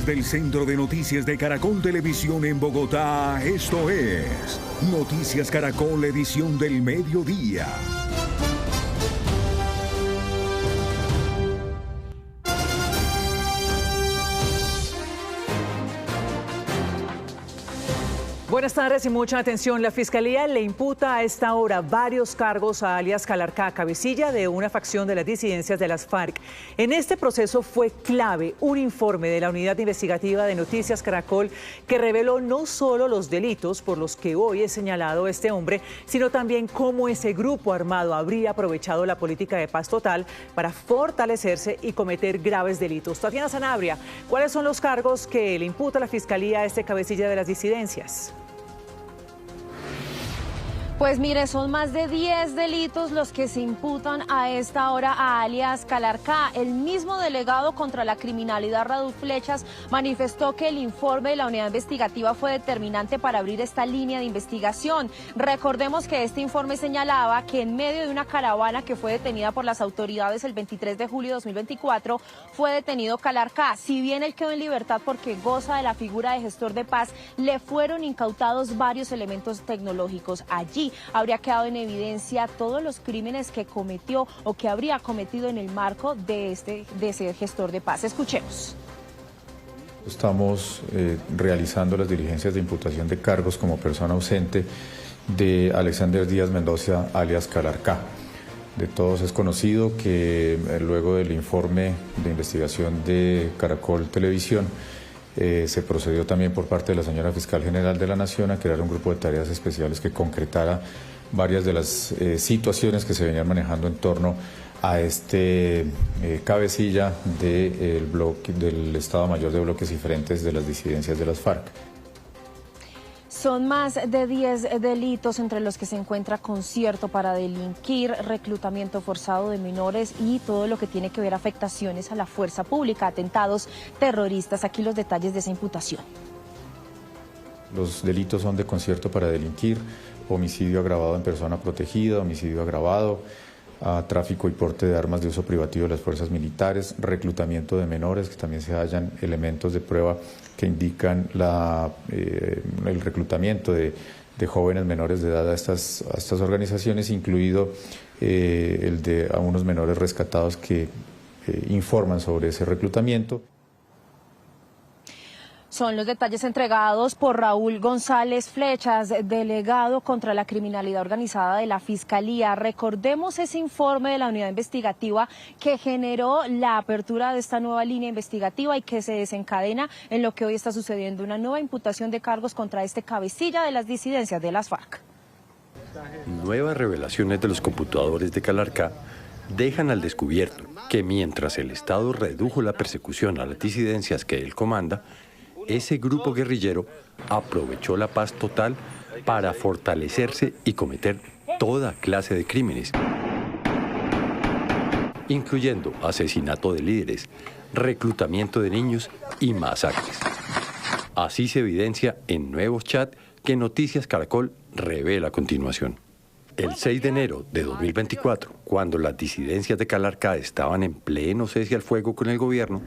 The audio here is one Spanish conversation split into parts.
Desde el Centro de Noticias de Caracol Televisión en Bogotá, esto es Noticias Caracol, edición del mediodía. Buenas tardes y mucha atención. La Fiscalía le imputa a esta hora varios cargos a alias Calarcá, cabecilla de una facción de las disidencias de las FARC. En este proceso fue clave un informe de la Unidad Investigativa de Noticias Caracol que reveló no solo los delitos por los que hoy es señalado este hombre, sino también cómo ese grupo armado habría aprovechado la política de paz total para fortalecerse y cometer graves delitos. Tatiana Sanabria, ¿cuáles son los cargos que le imputa la Fiscalía a este cabecilla de las disidencias? Pues mire, son más de 10 delitos los que se imputan a esta hora a alias Calarcá. El mismo delegado contra la criminalidad, Raúl Flechas, manifestó que el informe de la unidad investigativa fue determinante para abrir esta línea de investigación. Recordemos que este informe señalaba que en medio de una caravana que fue detenida por las autoridades el 23 de julio de 2024, fue detenido Calarcá. Si bien él quedó en libertad porque goza de la figura de gestor de paz, le fueron incautados varios elementos tecnológicos. Allí habría quedado en evidencia todos los crímenes que cometió o que habría cometido en el marco de ese gestor de paz. Escuchemos. Estamos realizando las diligencias de imputación de cargos como persona ausente de Alexander Díaz Mendoza, alias Calarcá. De todos es conocido que luego del informe de investigación de Caracol Televisión, se procedió también por parte de la señora Fiscal General de la Nación a crear un grupo de tareas especiales que concretara varias de las situaciones que se venían manejando en torno a este cabecilla del Estado Mayor de Bloques y Frentes de las disidencias de las FARC. Son más de 10 delitos entre los que se encuentra concierto para delinquir, reclutamiento forzado de menores y todo lo que tiene que ver afectaciones a la fuerza pública, atentados terroristas. Aquí los detalles de esa imputación. Los delitos son de concierto para delinquir, homicidio agravado en persona protegida, homicidio agravado, tráfico y porte de armas de uso privativo de las fuerzas militares, reclutamiento de menores, que también se hallan elementos de prueba que indican el reclutamiento de jóvenes menores de edad a estas organizaciones, incluido el de a unos menores rescatados que informan sobre ese reclutamiento. Son los detalles entregados por Raúl González Flechas, delegado contra la criminalidad organizada de la Fiscalía. Recordemos ese informe de la unidad investigativa que generó la apertura de esta nueva línea investigativa y que se desencadena en lo que hoy está sucediendo, una nueva imputación de cargos contra este cabecilla de las disidencias de las FARC. Nuevas revelaciones de los computadores de Calarcá dejan al descubierto que mientras el Estado redujo la persecución a las disidencias que él comanda, ese grupo guerrillero aprovechó la paz total para fortalecerse y cometer toda clase de crímenes, incluyendo asesinato de líderes, reclutamiento de niños y masacres. Así se evidencia en nuevos chats que Noticias Caracol revela a continuación. El 6 de enero de 2024, cuando las disidencias de Calarcá estaban en pleno cese al fuego con el gobierno,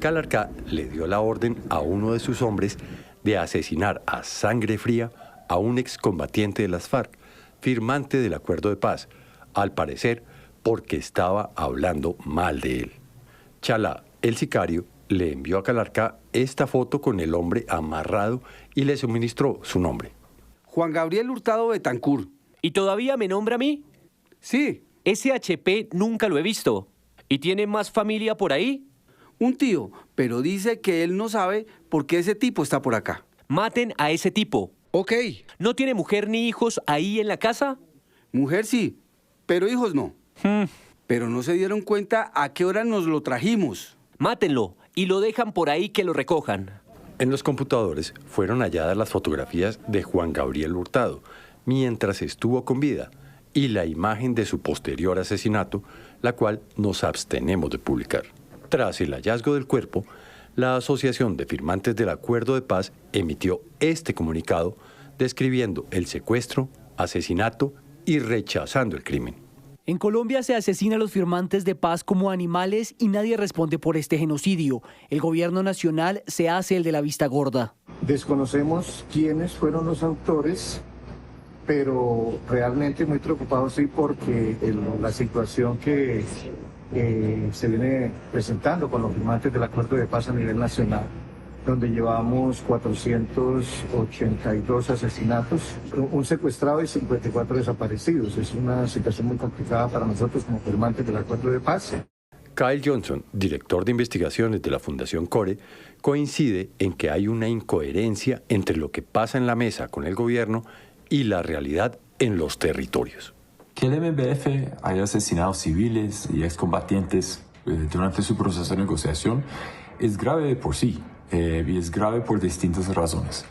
Calarcá le dio la orden a uno de sus hombres de asesinar a sangre fría a un excombatiente de las FARC, firmante del acuerdo de paz, al parecer porque estaba hablando mal de él. Chalá, el sicario, le envió a Calarcá esta foto con el hombre amarrado y le suministró su nombre. Juan Gabriel Hurtado Betancur. ¿Y todavía me nombra a mí? Sí. Ese HP nunca lo he visto. ¿Y tiene más familia por ahí? Un tío, pero dice que él no sabe por qué ese tipo está por acá. Maten a ese tipo. Ok. ¿No tiene mujer ni hijos ahí en la casa? Mujer sí, pero hijos no. Pero no se dieron cuenta a qué hora nos lo trajimos. Mátenlo y lo dejan por ahí que lo recojan. En los computadores fueron halladas las fotografías de Juan Gabriel Hurtado mientras estuvo con vida y la imagen de su posterior asesinato, la cual nos abstenemos de publicar. Tras el hallazgo del cuerpo, la Asociación de Firmantes del Acuerdo de Paz emitió este comunicado describiendo el secuestro, asesinato y rechazando el crimen. En Colombia se asesina a los firmantes de paz como animales y nadie responde por este genocidio. El gobierno nacional se hace el de la vista gorda. Desconocemos quiénes fueron los autores, pero realmente muy preocupados sí porque la situación que se viene presentando con los firmantes del acuerdo de paz a nivel nacional, donde llevamos 482 asesinatos, un secuestrado y 54 desaparecidos. Es una situación muy complicada para nosotros como firmantes del acuerdo de paz. Kyle Johnson, director de investigaciones de la Fundación CORE, coincide en que hay una incoherencia entre lo que pasa en la mesa con el gobierno y la realidad en los territorios. Que el MBF haya asesinado civiles y excombatientes durante su proceso de negociación es grave de por sí. Y es grave por distintas razones.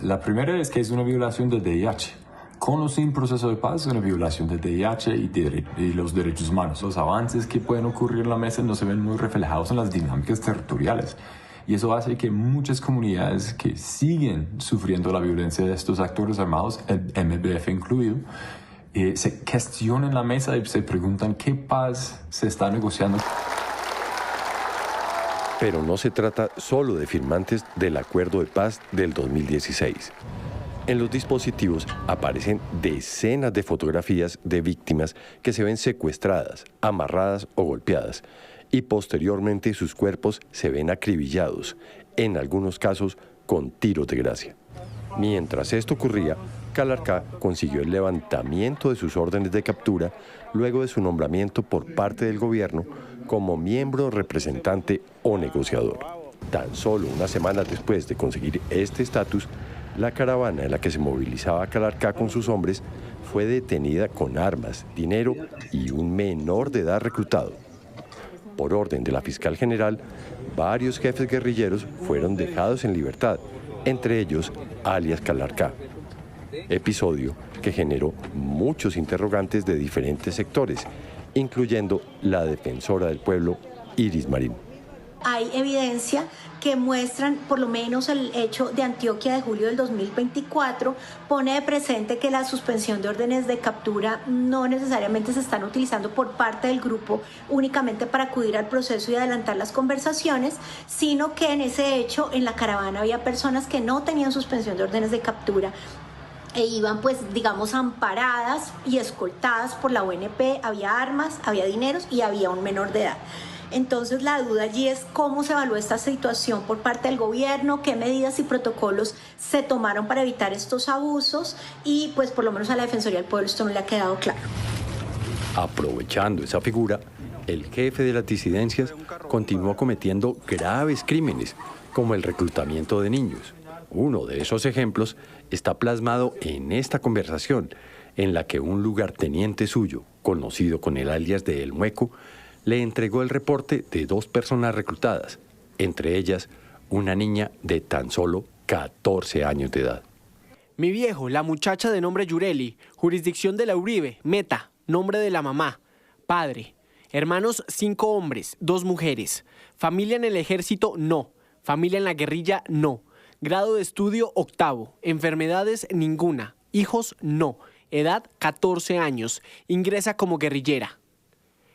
La primera es que es una violación del DIH. Con o sin proceso de paz, es una violación del DIH y los derechos humanos. Los avances que pueden ocurrir en la mesa no se ven muy reflejados en las dinámicas territoriales. Y eso hace que muchas comunidades que siguen sufriendo la violencia de estos actores armados, el MBF incluido, se cuestionen la mesa y se preguntan qué paz se está negociando. Pero no se trata solo de firmantes del Acuerdo de Paz del 2016. En los dispositivos aparecen decenas de fotografías de víctimas que se ven secuestradas, amarradas o golpeadas, y posteriormente sus cuerpos se ven acribillados, en algunos casos con tiros de gracia. Mientras esto ocurría, Calarcá consiguió el levantamiento de sus órdenes de captura luego de su nombramiento por parte del gobierno como miembro representante o negociador. Tan solo unas semanas después de conseguir este estatus, la caravana en la que se movilizaba Calarcá con sus hombres fue detenida con armas, dinero y un menor de edad reclutado. Por orden de la fiscal general, varios jefes guerrilleros fueron dejados en libertad, entre ellos alias Calarcá. Episodio que generó muchos interrogantes de diferentes sectores, incluyendo la defensora del pueblo, Iris Marín. Hay evidencia que muestran, por lo menos el hecho de Antioquia de julio del 2024, pone de presente que la suspensión de órdenes de captura no necesariamente se están utilizando por parte del grupo únicamente para acudir al proceso y adelantar las conversaciones, sino que en ese hecho, en la caravana había personas que no tenían suspensión de órdenes de captura e iban, pues, digamos, amparadas y escoltadas por la ONP, había armas, había dineros y había un menor de edad. Entonces la duda allí es cómo se evaluó esta situación por parte del gobierno, qué medidas y protocolos se tomaron para evitar estos abusos y pues por lo menos a la Defensoría del Pueblo esto no le ha quedado claro. Aprovechando esa figura, el jefe de las disidencias continuó cometiendo graves crímenes como el reclutamiento de niños. Uno de esos ejemplos está plasmado en esta conversación en la que un lugarteniente suyo, conocido con el alias de El Mueco, le entregó el reporte de 2 personas reclutadas, entre ellas una niña de tan solo 14 años de edad. Mi viejo, la muchacha de nombre Yureli, jurisdicción de la Uribe, Meta, nombre de la mamá, padre, hermanos 5 hombres, 2 mujeres, familia en el ejército no, familia en la guerrilla no, grado de estudio 8º, enfermedades ninguna, hijos no, edad 14 años, ingresa como guerrillera.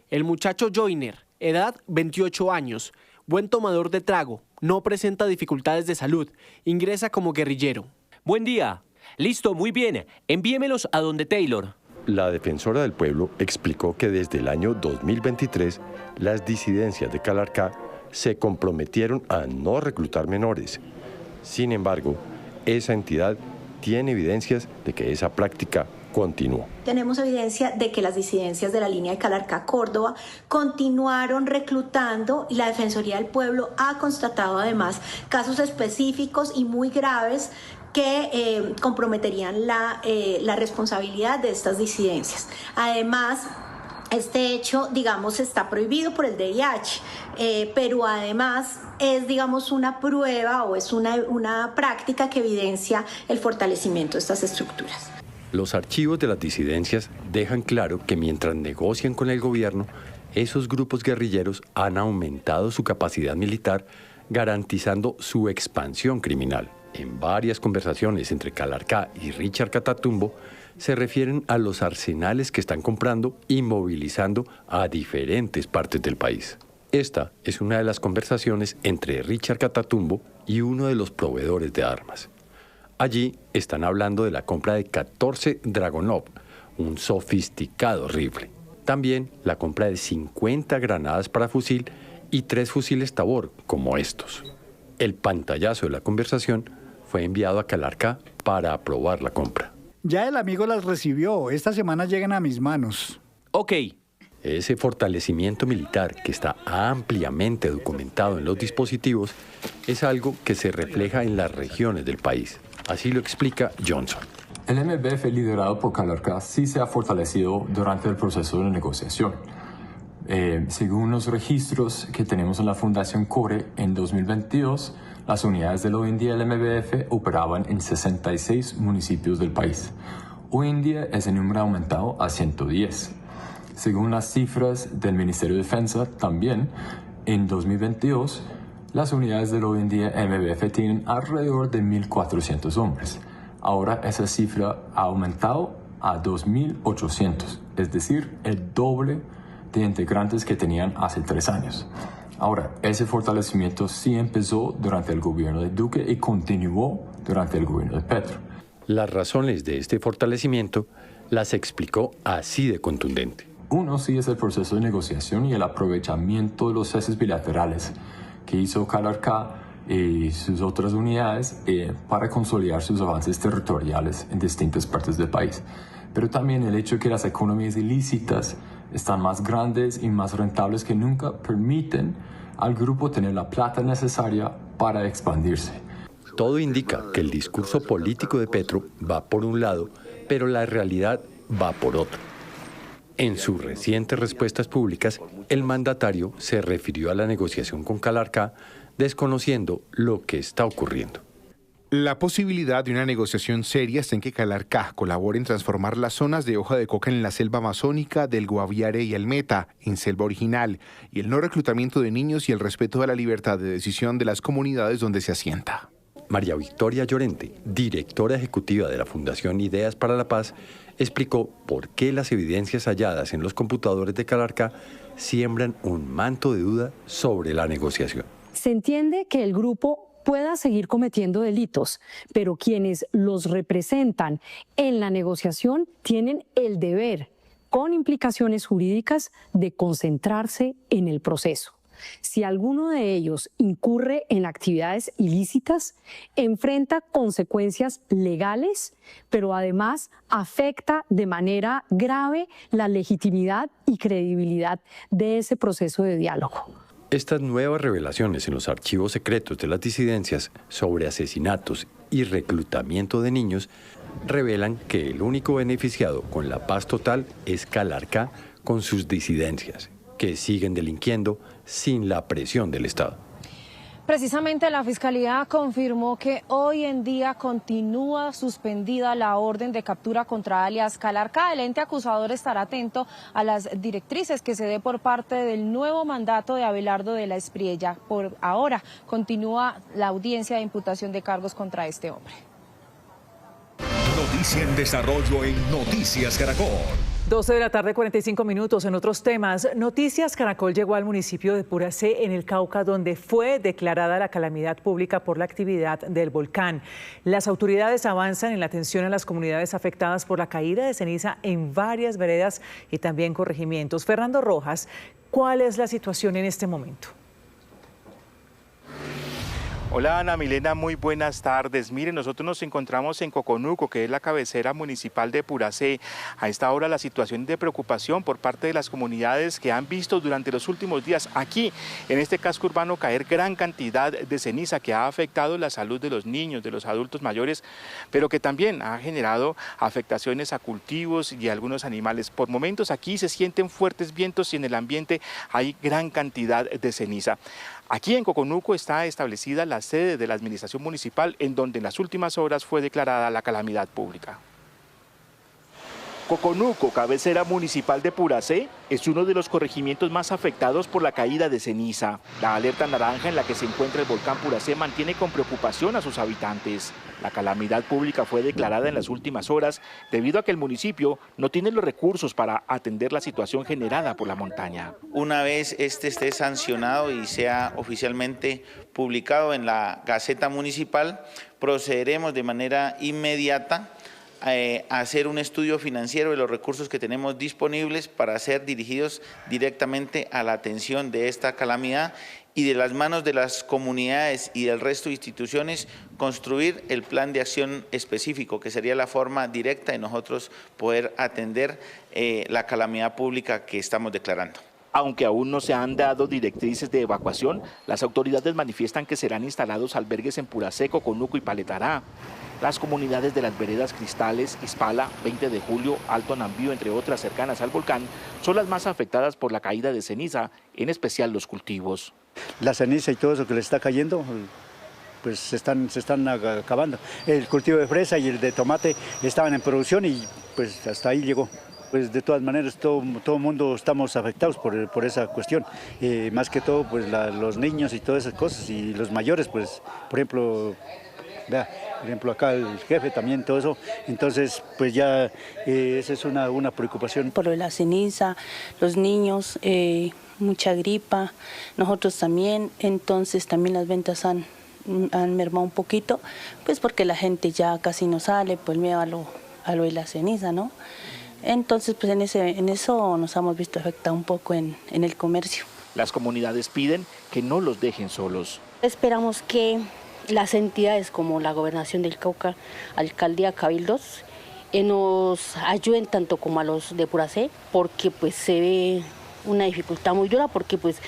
El muchacho Joyner, edad 28 años, buen tomador de trago, no presenta dificultades de salud, ingresa como guerrillero. Buen día. Listo, muy bien. Envíemelos a donde Taylor. La defensora del pueblo explicó que desde el año 2023 las disidencias de Calarcá se comprometieron a no reclutar menores. Sin embargo, esa entidad tiene evidencias de que esa práctica continuó. Tenemos evidencia de que las disidencias de la línea de Calarcá-Córdoba continuaron reclutando y la Defensoría del Pueblo ha constatado además casos específicos y muy graves que comprometerían la responsabilidad de estas disidencias. Además, este hecho, digamos, está prohibido por el DIH, pero además es, digamos, una prueba o es una práctica que evidencia el fortalecimiento de estas estructuras. Los archivos de las disidencias dejan claro que mientras negocian con el gobierno, esos grupos guerrilleros han aumentado su capacidad militar, garantizando su expansión criminal. En varias conversaciones entre Calarcá y Richard Catatumbo, se refieren a los arsenales que están comprando y movilizando a diferentes partes del país. Esta es una de las conversaciones entre Richard Catatumbo y uno de los proveedores de armas. Allí están hablando de la compra de 14 Dragunov, un sofisticado rifle. También la compra de 50 granadas para fusil y 3 fusiles Tabor, como estos. El pantallazo de la conversación fue enviado a Calarcá para aprobar la compra. Ya el amigo las recibió. Esta semana llegan a mis manos. Ok. Ese fortalecimiento militar que está ampliamente documentado en los dispositivos es algo que se refleja en las regiones del país. Así lo explica Johnson. El MBF liderado por Calarcá sí se ha fortalecido durante el proceso de negociación. Según los registros que tenemos en la Fundación CORE, en 2022, las unidades del OINDI y el MBF operaban en 66 municipios del país. Hoy en día ese número ha aumentado a 110. Según las cifras del Ministerio de Defensa, también en 2022, las unidades del OINDI y MBF tienen alrededor de 1.400 hombres. Ahora esa cifra ha aumentado a 2.800, es decir, el doble de integrantes que tenían hace 3 años. Ahora, ese fortalecimiento sí empezó durante el gobierno de Duque y continuó durante el gobierno de Petro. Las razones de este fortalecimiento las explicó así de contundente. Uno sí es el proceso de negociación y el aprovechamiento de los ceses bilaterales que hizo Calarcá y sus otras unidades para consolidar sus avances territoriales en distintas partes del país. Pero también el hecho de que las economías ilícitas están más grandes y más rentables que nunca permiten al grupo tener la plata necesaria para expandirse. Todo indica que el discurso político de Petro va por un lado, pero la realidad va por otro. En sus recientes respuestas públicas, el mandatario se refirió a la negociación con Calarcá, desconociendo lo que está ocurriendo. La posibilidad de una negociación seria está en que Calarcá colabore en transformar las zonas de hoja de coca en la selva amazónica del Guaviare y el Meta en selva original, y el no reclutamiento de niños y el respeto a la libertad de decisión de las comunidades donde se asienta. María Victoria Llorente, directora ejecutiva de la Fundación Ideas para la Paz, explicó por qué las evidencias halladas en los computadores de Calarcá siembran un manto de duda sobre la negociación. Se entiende que el grupo pueda seguir cometiendo delitos, pero quienes los representan en la negociación tienen el deber, con implicaciones jurídicas, de concentrarse en el proceso. Si alguno de ellos incurre en actividades ilícitas, enfrenta consecuencias legales, pero además afecta de manera grave la legitimidad y credibilidad de ese proceso de diálogo. Estas nuevas revelaciones en los archivos secretos de las disidencias sobre asesinatos y reclutamiento de niños revelan que el único beneficiado con la paz total es Calarcá con sus disidencias, que siguen delinquiendo sin la presión del Estado. Precisamente la Fiscalía confirmó que hoy en día continúa suspendida la orden de captura contra alias Calarcá. El ente acusador estará atento a las directrices que se dé por parte del nuevo mandato de Abelardo de la Espriella. Por ahora continúa la audiencia de imputación de cargos contra este hombre. Noticia en desarrollo en Noticias Caracol. 12 de la tarde, 45 minutos. En otros temas, Noticias Caracol llegó al municipio de Puracé, en el Cauca, donde fue declarada la calamidad pública por la actividad del volcán. Las autoridades avanzan en la atención a las comunidades afectadas por la caída de ceniza en varias veredas y también corregimientos. Fernando Rojas, ¿cuál es la situación en este momento? Hola Ana Milena, muy buenas tardes. Miren, nosotros nos encontramos en Coconuco, que es la cabecera municipal de Puracé. A esta hora la situación de preocupación por parte de las comunidades que han visto durante los últimos días aquí en este casco urbano caer gran cantidad de ceniza que ha afectado la salud de los niños, de los adultos mayores, pero que también ha generado afectaciones a cultivos y a algunos animales. Por momentos aquí se sienten fuertes vientos y en el ambiente hay gran cantidad de ceniza. Aquí en Coconuco está establecida la sede de la administración municipal, en donde en las últimas horas fue declarada la calamidad pública. Coconuco, cabecera municipal de Puracé, es uno de los corregimientos más afectados por la caída de ceniza. La alerta naranja en la que se encuentra el volcán Puracé mantiene con preocupación a sus habitantes. La calamidad pública fue declarada en las últimas horas debido a que el municipio no tiene los recursos para atender la situación generada por la montaña. Una vez este esté sancionado y sea oficialmente publicado en la Gaceta Municipal, procederemos de manera inmediata a hacer un estudio financiero de los recursos que tenemos disponibles para ser dirigidos directamente a la atención de esta calamidad y de las manos de las comunidades y del resto de instituciones construir el plan de acción específico, que sería la forma directa de nosotros poder atender la calamidad pública que estamos declarando. Aunque aún no se han dado directrices de evacuación, las autoridades manifiestan que serán instalados albergues en Puracé, Coconuco y Paletará. Las comunidades de las veredas Cristales, Ispala, 20 de Julio, Alto Anambío, entre otras cercanas al volcán, son las más afectadas por la caída de ceniza, en especial los cultivos. La ceniza y todo eso que le está cayendo, pues se están acabando. El cultivo de fresa y el de tomate estaban en producción y pues hasta ahí llegó. Pues de todas maneras todo el mundo estamos afectados por esa cuestión, más que todo pues los niños y todas esas cosas y los mayores, pues por ejemplo acá el jefe también, todo eso, entonces pues ya esa es una preocupación. Por lo de la ceniza, los niños, mucha gripa, nosotros también, entonces también las ventas han mermado un poquito, pues porque la gente ya casi no sale, pues miedo a lo de la ceniza, ¿no? Entonces, pues en eso nos hemos visto afectado un poco en el comercio. Las comunidades piden que no los dejen solos. Esperamos que las entidades como la Gobernación del Cauca, Alcaldía, Cabildos, nos ayuden tanto como a los de Puracé, porque pues se ve una dificultad muy dura, porque pues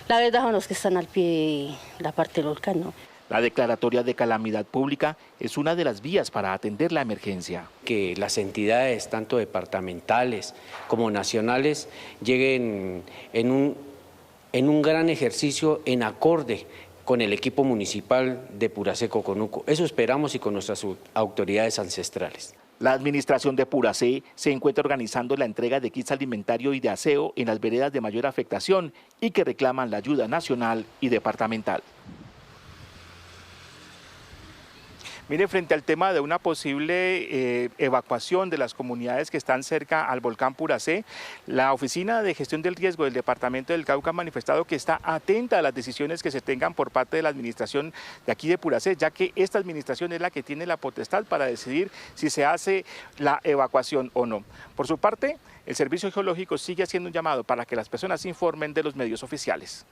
la verdad son los que están al pie de la parte del volcán, ¿no? La declaratoria de calamidad pública es una de las vías para atender la emergencia. Que las entidades, tanto departamentales como nacionales, lleguen en un gran ejercicio en acorde con el equipo municipal de Puracé, Coconuco. Eso esperamos y con nuestras autoridades ancestrales. La administración de Puracé se encuentra organizando la entrega de kits alimentario y de aseo en las veredas de mayor afectación y que reclaman la ayuda nacional y departamental. Mire, frente al tema de una posible evacuación de las comunidades que están cerca al volcán Puracé, la Oficina de Gestión del Riesgo del Departamento del Cauca ha manifestado que está atenta a las decisiones que se tengan por parte de la administración de aquí de Puracé, ya que esta administración es la que tiene la potestad para decidir si se hace la evacuación o no. Por su parte, el Servicio Geológico sigue haciendo un llamado para que las personas informen de los medios oficiales.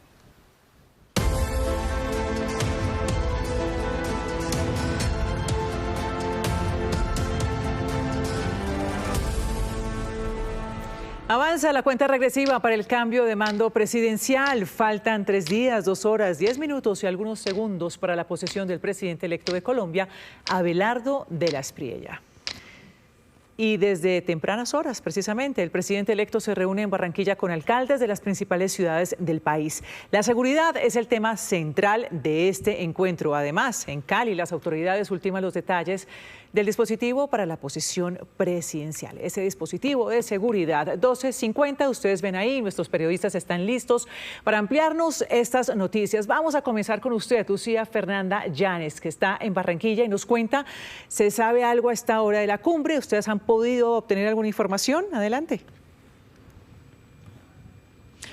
Avanza la cuenta regresiva para el cambio de mando presidencial. Faltan 3 días, 2 horas, 10 minutos y algunos segundos para la posesión del presidente electo de Colombia, Abelardo de la Espriella. Y desde tempranas horas, precisamente, el presidente electo se reúne en Barranquilla con alcaldes de las principales ciudades del país. La seguridad es el tema central de este encuentro. Además, en Cali, las autoridades ultiman los detalles del dispositivo para la posesión presidencial. Ese dispositivo de seguridad, 12:50, ustedes ven ahí, nuestros periodistas están listos para ampliarnos estas noticias. Vamos a comenzar con usted, Lucía Fernanda Llanes, que está en Barranquilla y nos cuenta, ¿se sabe algo a esta hora de la cumbre? ¿Ustedes han podido obtener alguna información? Adelante.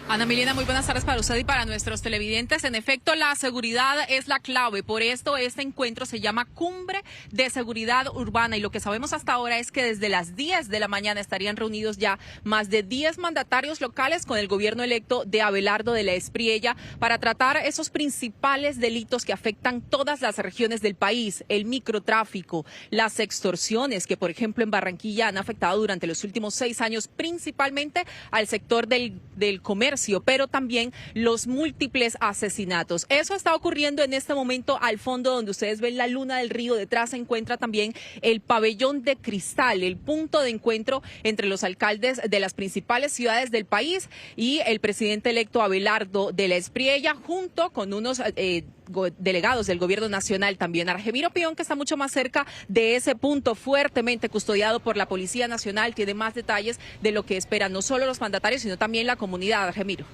Ana Milena, muy buenas tardes para usted y para nuestros televidentes. En efecto, la seguridad es la clave. Por esto, este encuentro se llama Cumbre de Seguridad Urbana. Y lo que sabemos hasta ahora es que desde las 10 de la mañana estarían reunidos ya más de 10 mandatarios locales con el gobierno electo de Abelardo de la Espriella para tratar esos principales delitos que afectan todas las regiones del país. El microtráfico, las extorsiones que, por ejemplo, en Barranquilla han afectado durante los últimos 6 años principalmente al sector del comercio comercio, pero también los múltiples asesinatos. Eso está ocurriendo en este momento al fondo, donde ustedes ven la Luna del Río. Detrás se encuentra también el Pabellón de Cristal, el punto de encuentro entre los alcaldes de las principales ciudades del país y el presidente electo Abelardo de la Espriella, junto con unos delegados del gobierno nacional también. Argemiro Peón, que está mucho más cerca de ese punto, fuertemente custodiado por la Policía Nacional, tiene más detalles de lo que esperan no solo los mandatarios, sino también la comunidad. Argemiro.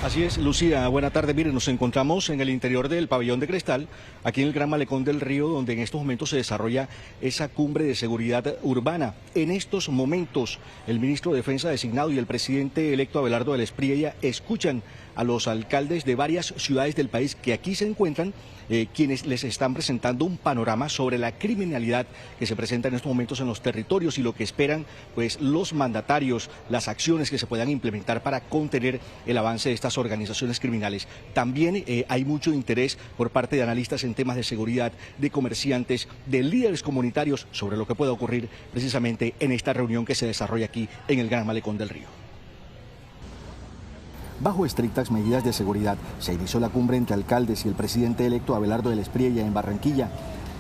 Así es, Lucía, buena tarde. Miren, nos encontramos en el interior del Pabellón de Cristal, aquí en el Gran Malecón del Río, donde en estos momentos se desarrolla esa cumbre de seguridad urbana. En estos momentos, el ministro de Defensa designado y el presidente electo Abelardo de la Espriella escuchan a los alcaldes de varias ciudades del país que aquí se encuentran, quienes les están presentando un panorama sobre la criminalidad que se presenta en estos momentos en los territorios y lo que esperan pues los mandatarios, las acciones que se puedan implementar para contener el avance de estas organizaciones criminales. También hay mucho interés por parte de analistas en temas de seguridad, de comerciantes, de líderes comunitarios sobre lo que pueda ocurrir precisamente en esta reunión que se desarrolla aquí en el Gran Malecón del Río. Bajo estrictas medidas de seguridad, se inició la cumbre entre alcaldes y el presidente electo Abelardo de la Espriella en Barranquilla.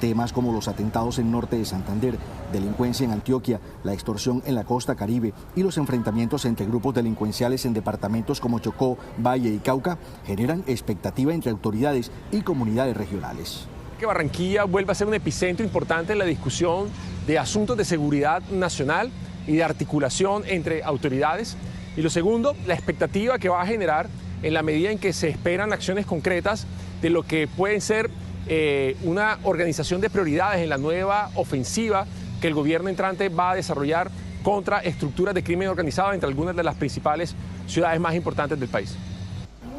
Temas como los atentados en norte de Santander, delincuencia en Antioquia, la extorsión en la costa Caribe y los enfrentamientos entre grupos delincuenciales en departamentos como Chocó, Valle y Cauca generan expectativa entre autoridades y comunidades regionales. Que Barranquilla vuelva a ser un epicentro importante en la discusión de asuntos de seguridad nacional y de articulación entre autoridades. Y lo segundo, la expectativa que va a generar en la medida en que se esperan acciones concretas de lo que pueden ser una organización de prioridades en la nueva ofensiva que el gobierno entrante va a desarrollar contra estructuras de crimen organizado entre algunas de las principales ciudades más importantes del país.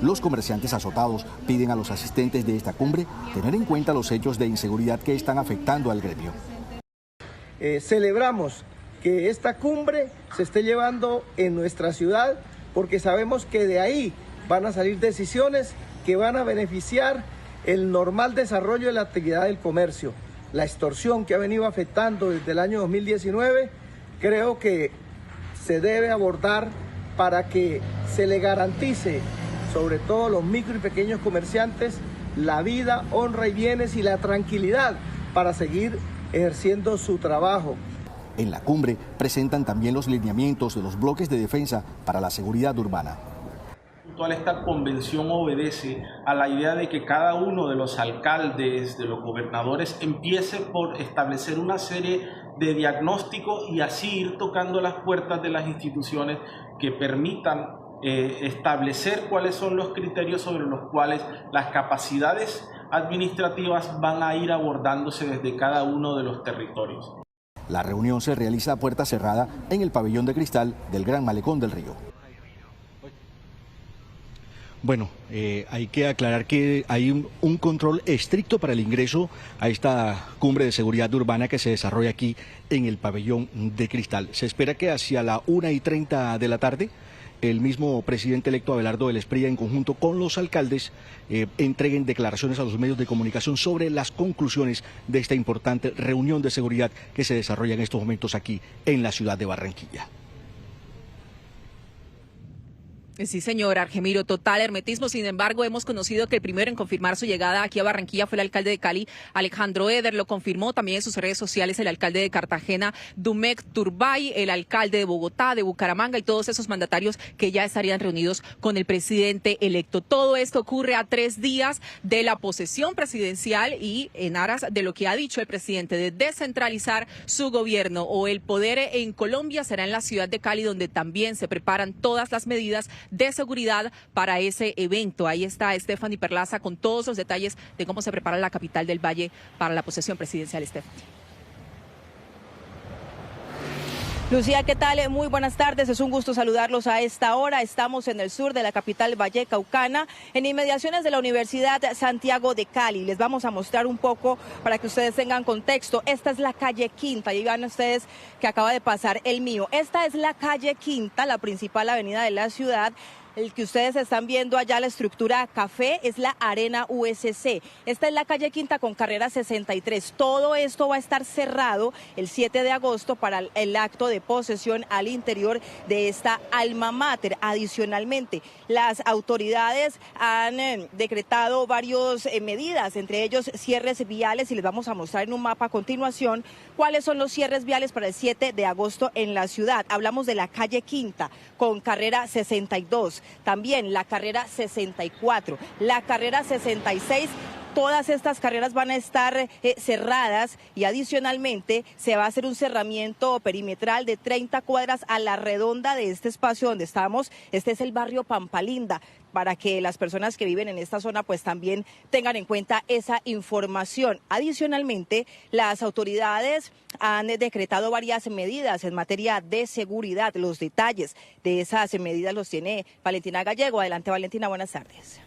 Los comerciantes azotados piden a los asistentes de esta cumbre tener en cuenta los hechos de inseguridad que están afectando al gremio. Celebramos que esta cumbre se esté llevando en nuestra ciudad, porque sabemos que de ahí van a salir decisiones que van a beneficiar el normal desarrollo de la actividad del comercio. La extorsión que ha venido afectando desde el año 2019, creo que se debe abordar para que se le garantice, sobre todo a los micro y pequeños comerciantes, la vida, honra y bienes y la tranquilidad para seguir ejerciendo su trabajo. En la cumbre presentan también los lineamientos de los bloques de defensa para la seguridad urbana. Esta convención obedece a la idea de que cada uno de los alcaldes, de los gobernadores, empiece por establecer una serie de diagnósticos y así ir tocando las puertas de las instituciones que permitan establecer cuáles son los criterios sobre los cuales las capacidades administrativas van a ir abordándose desde cada uno de los territorios. La reunión se realiza a puerta cerrada en el Pabellón de Cristal del Gran Malecón del Río. Bueno, hay que aclarar que hay un control estricto para el ingreso a esta cumbre de seguridad urbana que se desarrolla aquí en el Pabellón de Cristal. Se espera que hacia la 1:30 de la tarde el mismo presidente electo Abelardo de la Espriella, en conjunto con los alcaldes, entreguen declaraciones a los medios de comunicación sobre las conclusiones de esta importante reunión de seguridad que se desarrolla en estos momentos aquí en la ciudad de Barranquilla. Sí, señor Argemiro, total hermetismo. Sin embargo, hemos conocido que el primero en confirmar su llegada aquí a Barranquilla fue el alcalde de Cali, Alejandro Eder. Lo confirmó también en sus redes sociales el alcalde de Cartagena, Dumek Turbay, el alcalde de Bogotá, de Bucaramanga y todos esos mandatarios que ya estarían reunidos con el presidente electo. Todo esto ocurre a 3 días de la posesión presidencial y en aras de lo que ha dicho el presidente de descentralizar su gobierno o el poder en Colombia será en la ciudad de Cali, donde también se preparan todas las medidas de seguridad para ese evento. Ahí está Stephanie Perlaza con todos los detalles de cómo se prepara la capital del Valle para la posesión presidencial. Stephanie. Lucía, ¿qué tal? Muy buenas tardes, es un gusto saludarlos a esta hora. Estamos en el sur de la capital vallecaucana, en inmediaciones de la Universidad Santiago de Cali. Les vamos a mostrar un poco para que ustedes tengan contexto. Esta es la calle Quinta, y vean ustedes que acaba de pasar el mío. Esta es la calle Quinta, la principal avenida de la ciudad. El que ustedes están viendo allá, la estructura café, es la Arena USC. Esta es la calle Quinta con carrera 63. Todo esto va a estar cerrado el 7 de agosto para el acto de posesión al interior de esta alma mater. Adicionalmente, las autoridades han decretado varias medidas, entre ellos cierres viales, y les vamos a mostrar en un mapa a continuación cuáles son los cierres viales para el 7 de agosto en la ciudad. Hablamos de la calle Quinta con carrera 62. También la carrera 64, la carrera 66, todas estas carreras van a estar cerradas, y adicionalmente se va a hacer un cerramiento perimetral de 30 cuadras a la redonda de este espacio donde estamos. Este es el barrio Pampalinda, para que las personas que viven en esta zona pues también tengan en cuenta esa información. Adicionalmente, las autoridades han decretado varias medidas en materia de seguridad. Los detalles de esas medidas los tiene Valentina Gallego. Adelante, Valentina, buenas tardes.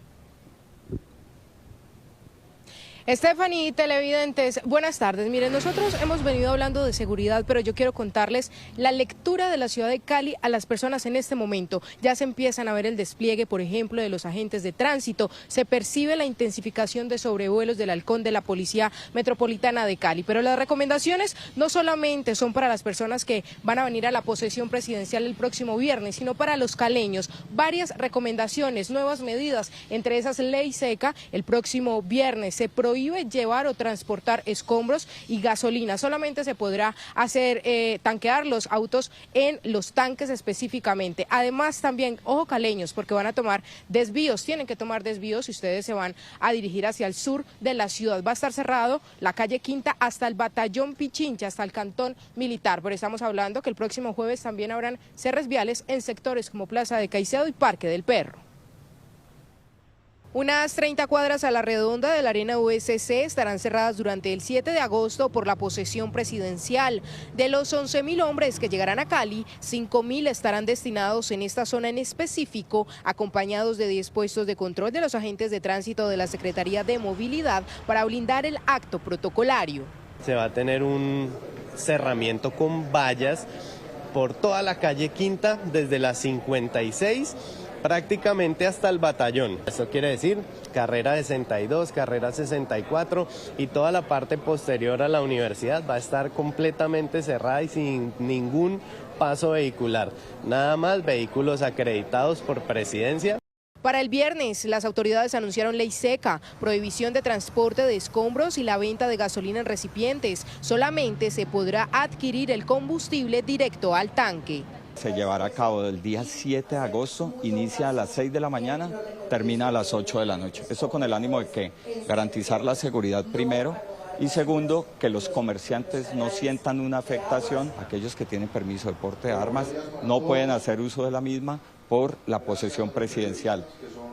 Stephanie, televidentes, buenas tardes. Miren, nosotros hemos venido hablando de seguridad, pero yo quiero contarles la lectura de la ciudad de Cali a las personas en este momento. Ya se empiezan a ver el despliegue, por ejemplo, de los agentes de tránsito. Se percibe la intensificación de sobrevuelos del halcón de la Policía Metropolitana de Cali. Pero las recomendaciones no solamente son para las personas que van a venir a la posesión presidencial el próximo viernes, sino para los caleños. Varias recomendaciones, nuevas medidas, entre esas ley seca. El próximo viernes se prohíbe llevar o transportar escombros y gasolina. Solamente se podrá hacer tanquear los autos en los tanques específicamente. Además también, ojo caleños, porque van a tomar desvíos, tienen que tomar desvíos si ustedes se van a dirigir hacia el sur de la ciudad. Va a estar cerrado la calle Quinta hasta el Batallón Pichincha, hasta el Cantón Militar. Pero estamos hablando que el próximo jueves también habrán cierres viales en sectores como Plaza de Caicedo y Parque del Perro. Unas 30 cuadras a la redonda de la Arena USC estarán cerradas durante el 7 de agosto por la posesión presidencial. De los 11.000 hombres que llegarán a Cali, 5.000 estarán destinados en esta zona en específico, acompañados de 10 puestos de control de los agentes de tránsito de la Secretaría de Movilidad para blindar el acto protocolario. Se va a tener un cerramiento con vallas por toda la calle Quinta, desde la 56 prácticamente hasta el batallón. Eso quiere decir carrera 62, carrera 64 y toda la parte posterior a la universidad va a estar completamente cerrada y sin ningún paso vehicular. Nada más vehículos acreditados por presidencia. Para el viernes, las autoridades anunciaron ley seca, prohibición de transporte de escombros y la venta de gasolina en recipientes. Solamente se podrá adquirir el combustible directo al tanque. Se llevará a cabo del día 7 de agosto, inicia a las 6 de la mañana, termina a las 8 de la noche. Eso con el ánimo de que garantizar la seguridad primero y segundo, que los comerciantes no sientan una afectación. Aquellos que tienen permiso de porte de armas no pueden hacer uso de la misma por la posesión presidencial.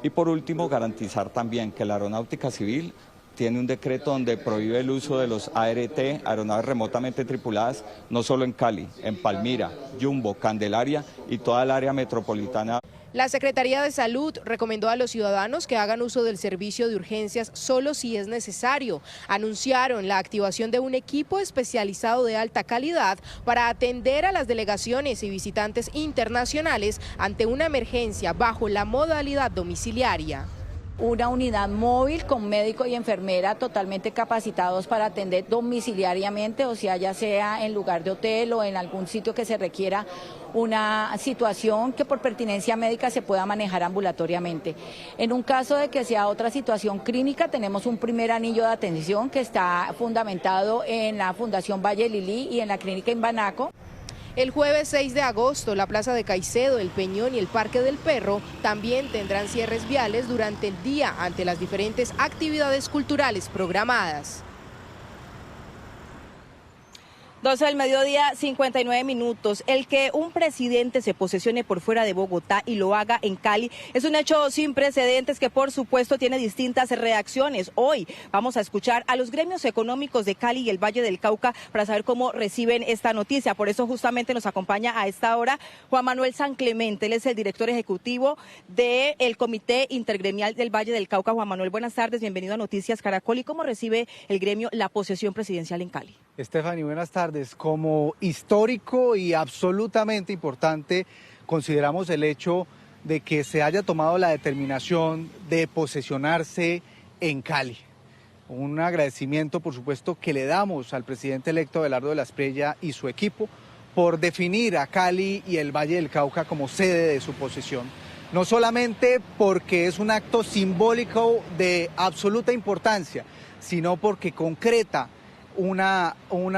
Y por último, garantizar también que la Aeronáutica Civil tiene un decreto donde prohíbe el uso de los ART, aeronaves remotamente tripuladas, no solo en Cali, en Palmira, Yumbo, Candelaria y toda el área metropolitana. La Secretaría de Salud recomendó a los ciudadanos que hagan uso del servicio de urgencias solo si es necesario. Anunciaron la activación de un equipo especializado de alta calidad para atender a las delegaciones y visitantes internacionales ante una emergencia bajo la modalidad domiciliaria. Una unidad móvil con médico y enfermera totalmente capacitados para atender domiciliariamente, o sea, ya sea en lugar de hotel o en algún sitio que se requiera una situación que por pertinencia médica se pueda manejar ambulatoriamente. En un caso de que sea otra situación clínica, tenemos un primer anillo de atención que está fundamentado en la Fundación Valle Lilí y en la Clínica Imbanaco. El jueves 6 de agosto, la Plaza de Caicedo, el Peñón y el Parque del Perro también tendrán cierres viales durante el día ante las diferentes actividades culturales programadas. 12 del mediodía, 59 minutos. El que un presidente se posesione por fuera de Bogotá y lo haga en Cali es un hecho sin precedentes que por supuesto tiene distintas reacciones. Hoy vamos a escuchar a los gremios económicos de Cali y el Valle del Cauca para saber cómo reciben esta noticia. Por eso justamente nos acompaña a esta hora Juan Manuel San Clemente. Él es el director ejecutivo del Comité Intergremial del Valle del Cauca. Juan Manuel, buenas tardes, bienvenido a Noticias Caracol. ¿Y cómo recibe el gremio la posesión presidencial en Cali? Stephanie, buenas tardes. Como histórico y absolutamente importante, consideramos el hecho de que se haya tomado la determinación de posesionarse en Cali. Un agradecimiento, por supuesto, que le damos al presidente electo Abelardo de la Espriella y su equipo por definir a Cali y el Valle del Cauca como sede de su posesión. No solamente porque es un acto simbólico de absoluta importancia, sino porque concreta una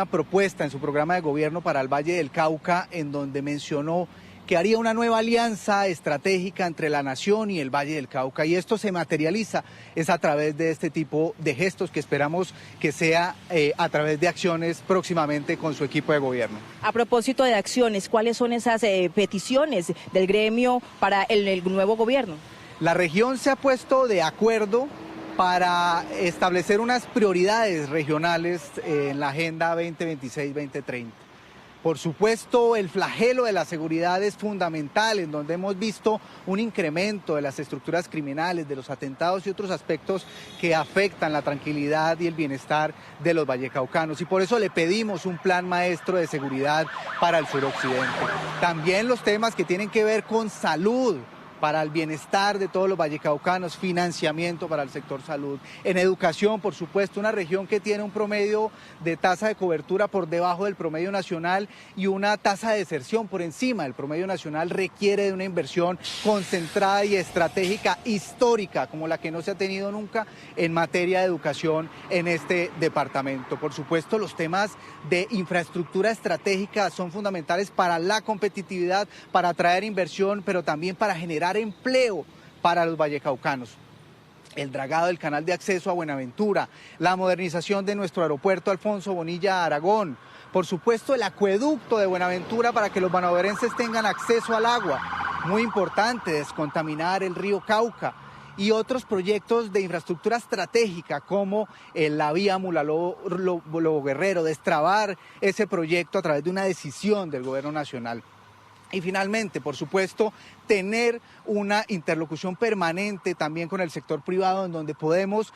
propuesta en su programa de gobierno para el Valle del Cauca, en donde mencionó que haría una nueva alianza estratégica entre la nación y el Valle del Cauca, y esto se materializa es a través de este tipo de gestos que esperamos que sea a través de acciones próximamente con su equipo de gobierno. A propósito de acciones, ¿cuáles son esas peticiones del gremio para el nuevo gobierno? La región se ha puesto de acuerdo para establecer unas prioridades regionales en la Agenda 2026-2030. Por supuesto, el flagelo de la seguridad es fundamental, en donde hemos visto un incremento de las estructuras criminales, de los atentados y otros aspectos que afectan la tranquilidad y el bienestar de los vallecaucanos. Y por eso le pedimos un plan maestro de seguridad para el suroccidente. También los temas que tienen que ver con salud, para el bienestar de todos los vallecaucanos, financiamiento para el sector salud. En educación, por supuesto, una región que tiene un promedio de tasa de cobertura por debajo del promedio nacional y una tasa de deserción por encima del promedio nacional, requiere de una inversión concentrada y estratégica histórica, como la que no se ha tenido nunca en materia de educación en este departamento. Por supuesto, los temas de infraestructura estratégica son fundamentales para la competitividad, para atraer inversión, pero también para generar empleo para los vallecaucanos. El dragado del canal de acceso a Buenaventura, la modernización de nuestro aeropuerto Alfonso Bonilla Aragón, por supuesto el acueducto de Buenaventura para que los bonaverenses tengan acceso al agua, muy importante, descontaminar el río Cauca, y otros proyectos de infraestructura estratégica como la vía Mulaló-Lobo Guerrero, destrabar ese proyecto a través de una decisión del gobierno nacional. Y finalmente, por supuesto, tener una interlocución permanente también con el sector privado, en donde podemos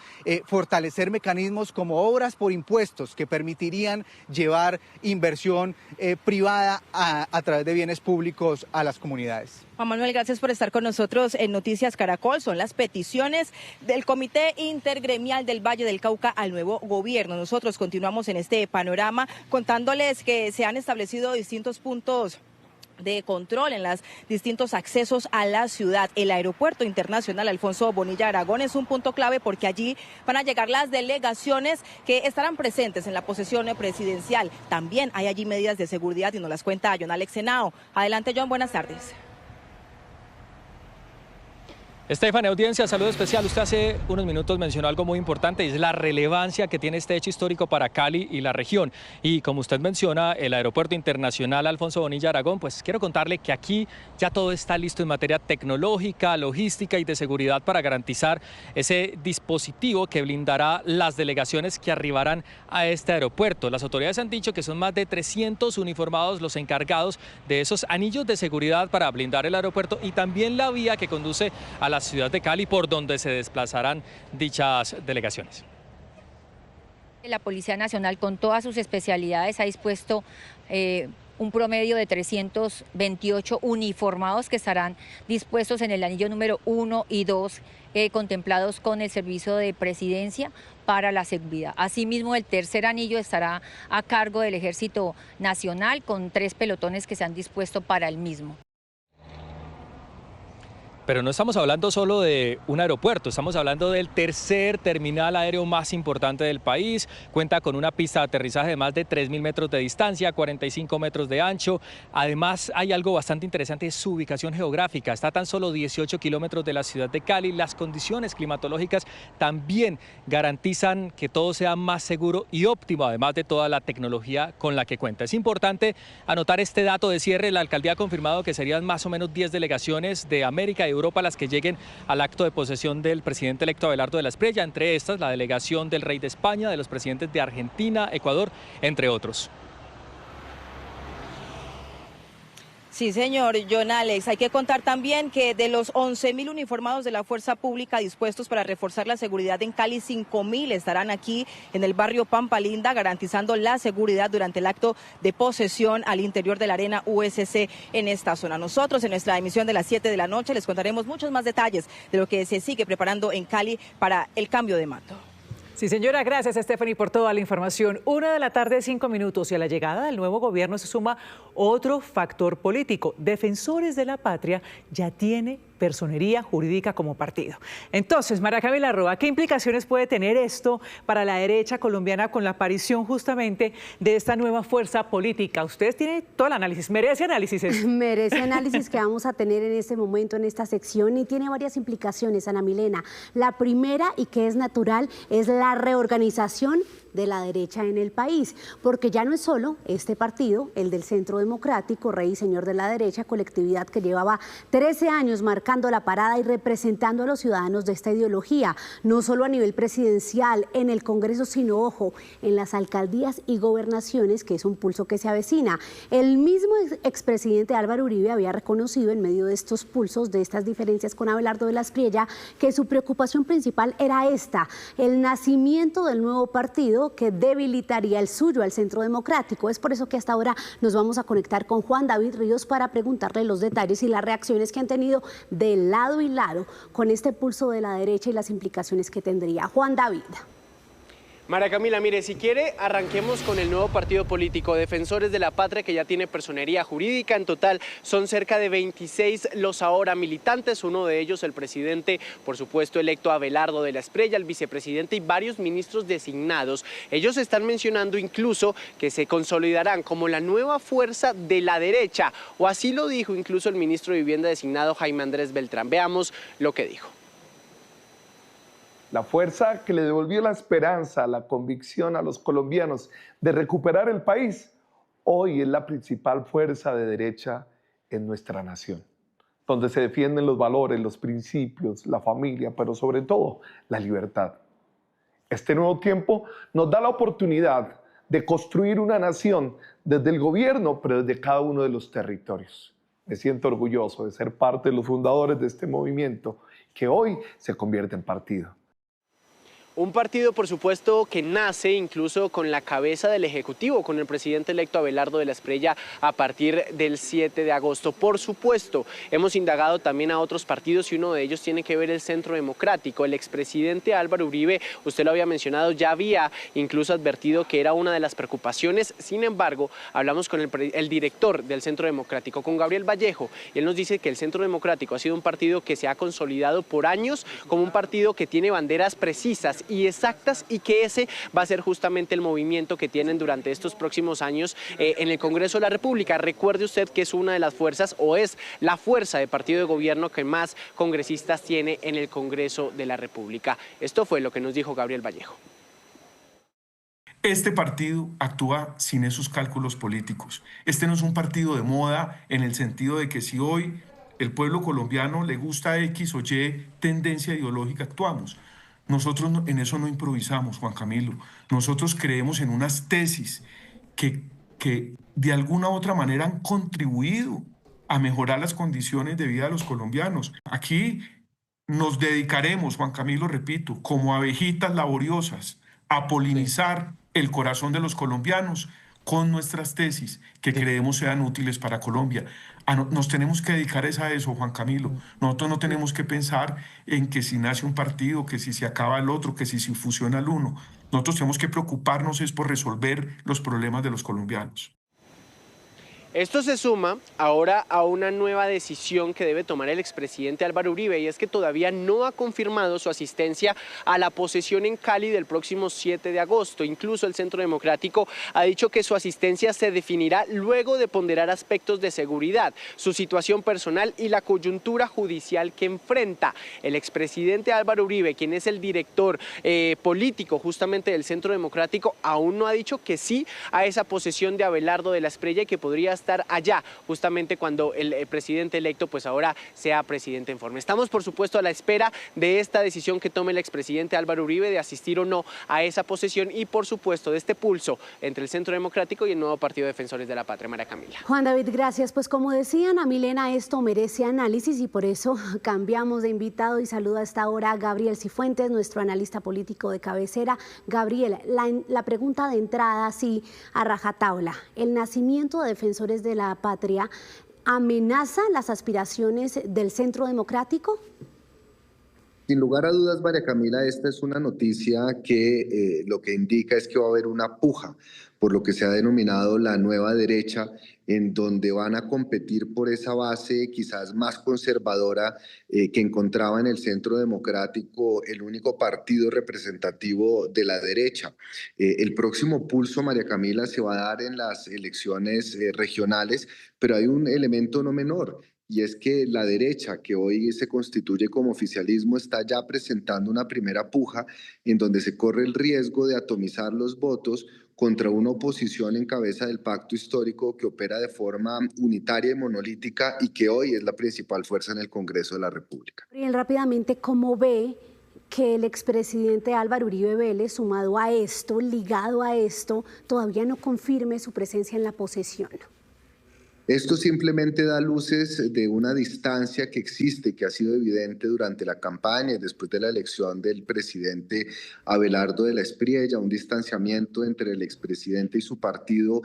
fortalecer mecanismos como obras por impuestos que permitirían llevar inversión privada a través de bienes públicos a las comunidades. Juan Manuel, gracias por estar con nosotros en Noticias Caracol. Son las peticiones del Comité Intergremial del Valle del Cauca al nuevo gobierno. Nosotros continuamos en este panorama contándoles que se han establecido distintos puntos de control en los distintos accesos a la ciudad. El aeropuerto internacional Alfonso Bonilla Aragón es un punto clave porque allí van a llegar las delegaciones que estarán presentes en la posesión presidencial. También hay allí medidas de seguridad y nos las cuenta John Alex Henao. Adelante, John, buenas tardes. Estefania, audiencia, saludo especial. Usted hace unos minutos mencionó algo muy importante, y es la relevancia que tiene este hecho histórico para Cali y la región. Y como usted menciona, el Aeropuerto Internacional Alfonso Bonilla Aragón, pues quiero contarle que aquí ya todo está listo en materia tecnológica, logística y de seguridad para garantizar ese dispositivo que blindará las delegaciones que arribarán a este aeropuerto. Las autoridades han dicho que son más de 300 uniformados los encargados de esos anillos de seguridad para blindar el aeropuerto y también la vía que conduce a la ciudad de Cali, por donde se desplazarán dichas delegaciones. La Policía Nacional, con todas sus especialidades, ha dispuesto un promedio de 328 uniformados que estarán dispuestos en el anillo número 1 y 2, contemplados con el servicio de presidencia para la seguridad. Asimismo, el tercer anillo estará a cargo del Ejército Nacional, con 3 pelotones que se han dispuesto para el mismo. Pero no estamos hablando solo de un aeropuerto, estamos hablando del tercer terminal aéreo más importante del país. Cuenta con una pista de aterrizaje de más de 3.000 metros de distancia, 45 metros de ancho. Además, hay algo bastante interesante, es su ubicación geográfica. Está a tan solo 18 kilómetros de la ciudad de Cali. Las condiciones climatológicas también garantizan que todo sea más seguro y óptimo, además de toda la tecnología con la que cuenta. Es importante anotar este dato de cierre. La alcaldía ha confirmado que serían más o menos 10 delegaciones de América y Europa las que lleguen al acto de posesión del presidente electo Abelardo de la Espriella, entre estas la delegación del rey de España, de los presidentes de Argentina, Ecuador, entre otros. Sí, señor, John Alex. Hay que contar también que de los 11.000 uniformados de la Fuerza Pública dispuestos para reforzar la seguridad en Cali, 5.000 estarán aquí en el barrio Pampa Linda, garantizando la seguridad durante el acto de posesión al interior de la Arena USC en esta zona. Nosotros en nuestra emisión de las 7 de la noche les contaremos muchos más detalles de lo que se sigue preparando en Cali para el cambio de mando. Sí, señora, gracias, Stephanie, por toda la información. 1:05 p.m. y a la llegada del nuevo gobierno se suma otro factor político. Defensores de la Patria ya tiene personería jurídica como partido. Entonces, María Camila Roa, ¿qué implicaciones puede tener esto para la derecha colombiana con la aparición justamente de esta nueva fuerza política? Ustedes tienen todo el análisis, merece análisis eso. Merece análisis que vamos a tener en este momento, en esta sección, y tiene varias implicaciones, Ana Milena. La primera, y que es natural, es la reorganización de la derecha en el país, porque ya no es solo este partido, el del Centro Democrático, rey y señor de la derecha, colectividad que llevaba 13 años marcando la parada y representando a los ciudadanos de esta ideología, no solo a nivel presidencial, en el Congreso, sino, ojo, en las alcaldías y gobernaciones, que es un pulso que se avecina. El mismo expresidente Álvaro Uribe había reconocido en medio de estos pulsos, de estas diferencias con Abelardo de la Espriella, que su preocupación principal era esta, el nacimiento del nuevo partido que debilitaría el suyo al Centro Democrático. Es por eso que hasta ahora nos vamos a conectar con Juan David Ríos para preguntarle los detalles y las reacciones que han tenido de lado y lado con este pulso de la derecha y las implicaciones que tendría. Juan David. María Camila, mire, si quiere, arranquemos con el nuevo partido político, Defensores de la Patria, que ya tiene personería jurídica. En total son cerca de 26 los ahora militantes, uno de ellos el presidente, por supuesto, electo Abelardo de la Espriella, el vicepresidente y varios ministros designados. Ellos están mencionando incluso que se consolidarán como la nueva fuerza de la derecha, o así lo dijo incluso el ministro de Vivienda designado Jaime Andrés Beltrán. Veamos lo que dijo. La fuerza que le devolvió la esperanza, la convicción a los colombianos de recuperar el país, hoy es la principal fuerza de derecha en nuestra nación, donde se defienden los valores, los principios, la familia, pero sobre todo la libertad. Este nuevo tiempo nos da la oportunidad de construir una nación desde el gobierno, pero desde cada uno de los territorios. Me siento orgulloso de ser parte de los fundadores de este movimiento que hoy se convierte en partido. Un partido, por supuesto, que nace incluso con la cabeza del Ejecutivo, con el presidente electo Abelardo de la Espriella a partir del 7 de agosto. Por supuesto, hemos indagado también a otros partidos y uno de ellos tiene que ver el Centro Democrático. El expresidente Álvaro Uribe, usted lo había mencionado, ya había incluso advertido que era una de las preocupaciones. Sin embargo, hablamos con el director del Centro Democrático, con Gabriel Vallejo, y él nos dice que el Centro Democrático ha sido un partido que se ha consolidado por años como un partido que tiene banderas precisas y exactas, y que ese va a ser justamente el movimiento que tienen durante estos próximos años en el Congreso de la República. Recuerde usted que es una de las fuerzas, o es la fuerza de partido de gobierno que más congresistas tiene en el Congreso de la República. Esto fue lo que nos dijo Gabriel Vallejo. Este partido actúa sin esos cálculos políticos. Este no es un partido de moda en el sentido de que si hoy el pueblo colombiano le gusta X o Y tendencia ideológica, actuamos. Nosotros en eso no improvisamos, Juan Camilo. Nosotros creemos en unas tesis que de alguna u otra manera han contribuido a mejorar las condiciones de vida de los colombianos. Aquí nos dedicaremos, Juan Camilo, repito, como abejitas laboriosas, a polinizar el corazón de los colombianos con nuestras tesis que creemos sean útiles para Colombia. Nos tenemos que dedicar a eso, Juan Camilo. Nosotros no tenemos que pensar en que si nace un partido, que si se acaba el otro, que si se fusiona el uno. Nosotros tenemos que preocuparnos es por resolver los problemas de los colombianos. Esto se suma ahora a una nueva decisión que debe tomar el expresidente Álvaro Uribe, y es que todavía no ha confirmado su asistencia a la posesión en Cali del próximo 7 de agosto. Incluso el Centro Democrático ha dicho que su asistencia se definirá luego de ponderar aspectos de seguridad, su situación personal y la coyuntura judicial que enfrenta. El expresidente Álvaro Uribe, quien es el director político justamente del Centro Democrático, aún no ha dicho que sí a esa posesión de Abelardo de la Espriella, y que podría estar allá justamente cuando el presidente electo pues ahora sea presidente en forma. Estamos por supuesto a la espera de esta decisión que tome el expresidente Álvaro Uribe de asistir o no a esa posesión y por supuesto de este pulso entre el Centro Democrático y el nuevo Partido de Defensores de la Patria. María Camila. Juan David, gracias. Pues como decía Ana Milena, esto merece análisis y por eso cambiamos de invitado y saludo a esta hora a Gabriel Cifuentes, nuestro analista político de cabecera. Gabriel, la pregunta de entrada, así a rajatabla, ¿el nacimiento de Defensores de la Patria amenaza las aspiraciones del Centro Democrático? Sin lugar a dudas, María Camila, esta es una noticia que lo que indica es que va a haber una puja por lo que se ha denominado la nueva derecha, en donde van a competir por esa base quizás más conservadora que encontraba en el Centro Democrático el único partido representativo de la derecha. El próximo pulso, María Camila, se va a dar en las elecciones regionales, pero hay un elemento no menor. Y es que la derecha, que hoy se constituye como oficialismo, está ya presentando una primera puja en donde se corre el riesgo de atomizar los votos contra una oposición en cabeza del pacto histórico que opera de forma unitaria y monolítica y que hoy es la principal fuerza en el Congreso de la República. Bien, rápidamente, ¿cómo ve que el expresidente Álvaro Uribe Vélez, sumado a esto, ligado a esto, todavía no confirme su presencia en la posesión? Esto simplemente da luces de una distancia que existe, que ha sido evidente durante la campaña y después de la elección del presidente Abelardo de la Espriella, un distanciamiento entre el expresidente y su partido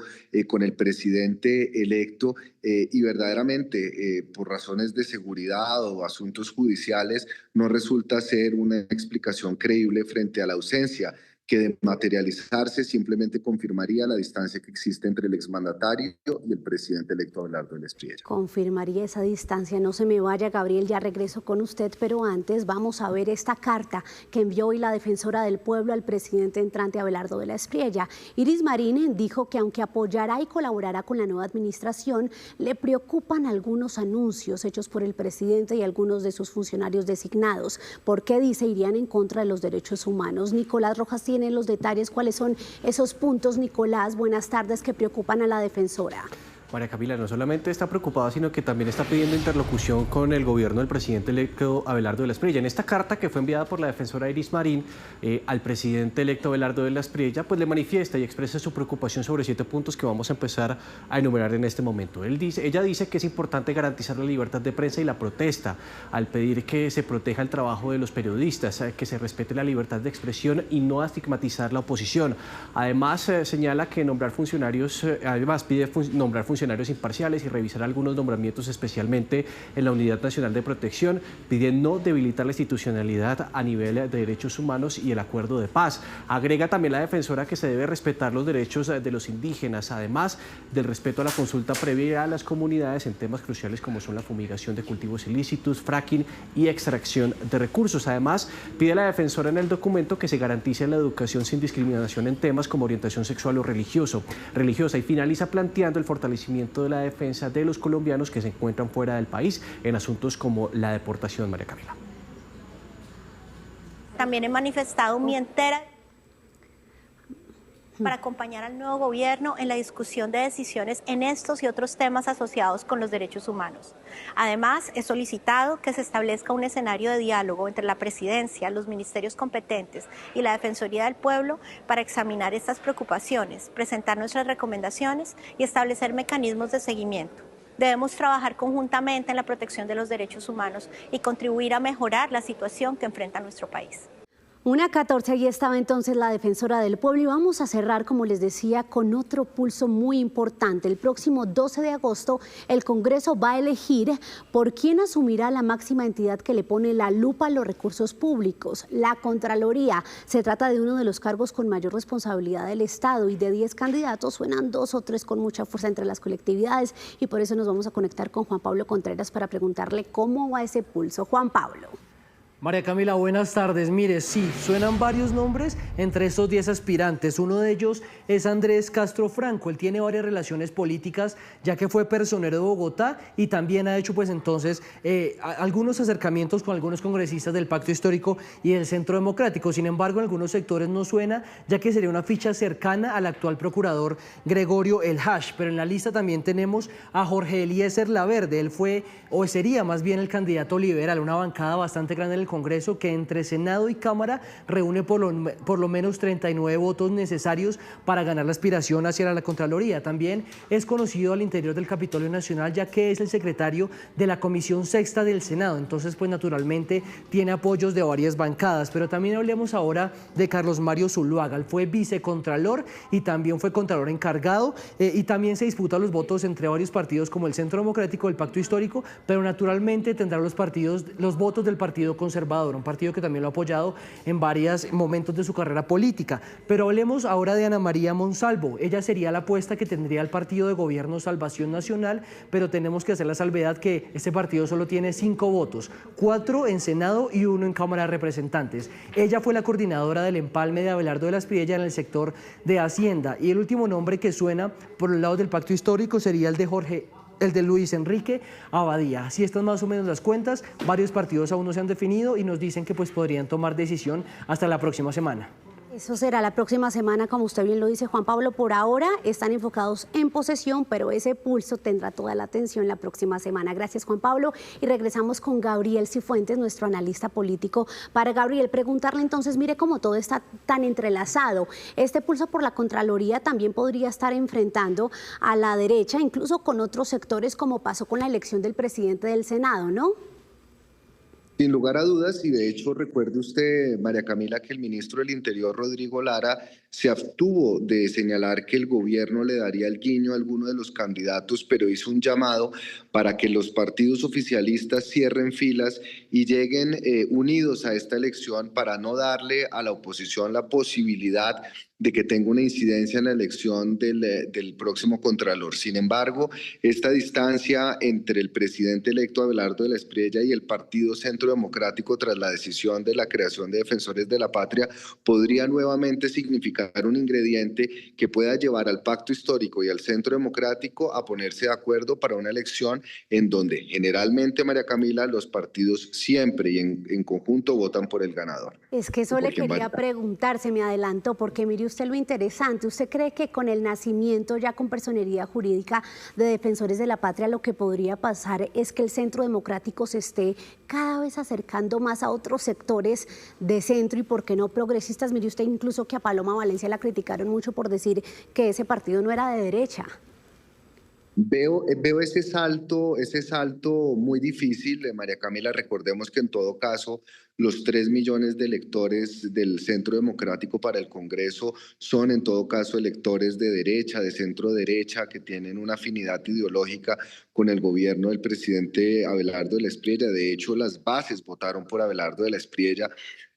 con el presidente electo y verdaderamente por razones de seguridad o asuntos judiciales no resulta ser una explicación creíble frente a la ausencia que de materializarse simplemente confirmaría la distancia que existe entre el exmandatario y el presidente electo Abelardo de la Espriella. Confirmaría esa distancia. No se me vaya, Gabriel, ya regreso con usted, pero antes vamos a ver esta carta que envió hoy la defensora del pueblo al presidente entrante Abelardo de la Espriella. Iris Marín dijo que aunque apoyará y colaborará con la nueva administración, le preocupan algunos anuncios hechos por el presidente y algunos de sus funcionarios designados, porque dice irían en contra de los derechos humanos. Nicolás Rojas tiene los detalles. ¿Cuáles son esos puntos, Nicolás? Buenas tardes, que preocupan a la defensora. María Camila, no solamente está preocupada, sino que también está pidiendo interlocución con el gobierno del presidente electo Abelardo de la Espriella. En esta carta que fue enviada por la defensora Iris Marín al presidente electo Abelardo de la Espriella, pues le manifiesta y expresa su preocupación sobre 7 puntos que vamos a empezar a enumerar en este momento. Ella dice que es importante garantizar la libertad de prensa y la protesta, al pedir que se proteja el trabajo de los periodistas, que se respete la libertad de expresión y no estigmatizar la oposición. Además, señala que pide nombrar funcionarios imparciales y revisar algunos nombramientos, especialmente en la Unidad Nacional de Protección. Pide no debilitar la institucionalidad a nivel de derechos humanos y el acuerdo de paz. Agrega también la defensora que se debe respetar los derechos de los indígenas, además del respeto a la consulta previa a las comunidades en temas cruciales como son la fumigación de cultivos ilícitos, fracking y extracción de recursos. Además, pide a la defensora en el documento que se garantice la educación sin discriminación en temas como orientación sexual o religiosa, y finaliza planteando el fortalecimiento de la defensa de los colombianos que se encuentran fuera del país en asuntos como la deportación, María Camila. También he manifestado mi entera para acompañar al nuevo gobierno en la discusión de decisiones en estos y otros temas asociados con los derechos humanos. Además, he solicitado que se establezca un escenario de diálogo entre la presidencia, los ministerios competentes y la Defensoría del Pueblo para examinar estas preocupaciones, presentar nuestras recomendaciones y establecer mecanismos de seguimiento. Debemos trabajar conjuntamente en la protección de los derechos humanos y contribuir a mejorar la situación que enfrenta nuestro país. 1:14, allí estaba entonces la defensora del pueblo y vamos a cerrar, como les decía, con otro pulso muy importante. El próximo 12 de agosto el Congreso va a elegir por quién asumirá la máxima entidad que le pone la lupa a los recursos públicos, la Contraloría. Se trata de uno de los cargos con mayor responsabilidad del Estado y de 10 candidatos suenan 2 o 3 con mucha fuerza entre las colectividades y por eso nos vamos a conectar con Juan Pablo Contreras para preguntarle cómo va ese pulso. Juan Pablo. María Camila, buenas tardes. Mire, sí, suenan varios nombres entre estos 10 aspirantes. Uno de ellos es Andrés Castro Franco. Él tiene varias relaciones políticas, ya que fue personero de Bogotá y también ha hecho, pues entonces, algunos acercamientos con algunos congresistas del Pacto Histórico y del Centro Democrático. Sin embargo, en algunos sectores no suena, ya que sería una ficha cercana al actual procurador Gregorio El Hash. Pero en la lista también tenemos a Jorge Eliezer Laverde. Él fue, o sería más bien el candidato liberal, una bancada bastante grande en el Congreso que entre Senado y Cámara reúne por lo menos 39 votos necesarios para ganar la aspiración hacia la Contraloría. También es conocido al interior del Capitolio Nacional, ya que es el secretario de la Comisión Sexta del Senado. Entonces, pues naturalmente tiene apoyos de varias bancadas. Pero también hablemos ahora de Carlos Mario Zuluaga. Él fue vicecontralor y también fue contralor encargado y también se disputan los votos entre varios partidos como el Centro Democrático, el Pacto Histórico, pero naturalmente tendrá los votos del Partido Conservador, un partido que también lo ha apoyado en varios momentos de su carrera política. Pero hablemos ahora de Ana María Monsalvo. Ella sería la apuesta que tendría el partido de gobierno Salvación Nacional, pero tenemos que hacer la salvedad que este partido solo tiene 5 votos, 4 en Senado y 1 en Cámara de Representantes. Ella fue la coordinadora del empalme de Abelardo de la Espriella en el sector de Hacienda. Y el último nombre que suena por el lado del Pacto Histórico sería el de Luis Enrique Abadía. Así están más o menos las cuentas. Varios partidos aún no se han definido y nos dicen que pues podrían tomar decisión hasta la próxima semana. Eso será la próxima semana, como usted bien lo dice, Juan Pablo. Por ahora están enfocados en posesión, pero ese pulso tendrá toda la atención la próxima semana. Gracias, Juan Pablo. Y regresamos con Gabriel Cifuentes, nuestro analista político. Para Gabriel, preguntarle entonces, mire cómo todo está tan entrelazado. Este pulso por la Contraloría también podría estar enfrentando a la derecha, incluso con otros sectores, como pasó con la elección del presidente del Senado, ¿no? Sin lugar a dudas, y de hecho recuerde usted, María Camila, que el ministro del Interior, Rodrigo Lara, se abstuvo de señalar que el gobierno le daría el guiño a alguno de los candidatos, pero hizo un llamado para que los partidos oficialistas cierren filas y lleguen unidos a esta elección para no darle a la oposición la posibilidad de que tenga una incidencia en la elección del próximo Contralor. Sin embargo, esta distancia entre el presidente electo Abelardo de la Espriella y el Partido Centro Democrático tras la decisión de la creación de Defensores de la Patria podría nuevamente significar un ingrediente que pueda llevar al Pacto Histórico y al Centro Democrático a ponerse de acuerdo para una elección en donde generalmente, María Camila, los partidos siempre y en conjunto votan por el ganador. Es que eso le quería preguntar, se me adelantó, porque mire usted lo interesante. ¿Usted cree que con el nacimiento ya con personería jurídica de Defensores de la Patria lo que podría pasar es que el Centro Democrático se esté cada vez acercando más a otros sectores de centro y por qué no progresistas? Mire usted incluso que a Paloma Valencia la criticaron mucho por decir que ese partido no era de derecha. Veo ese salto muy difícil, María Camila. Recordemos que en todo caso los 3 millones de electores del Centro Democrático para el Congreso son en todo caso electores de derecha, de centro derecha, que tienen una afinidad ideológica con el gobierno del presidente Abelardo de la Espriella. De hecho, las bases votaron por Abelardo de la Espriella.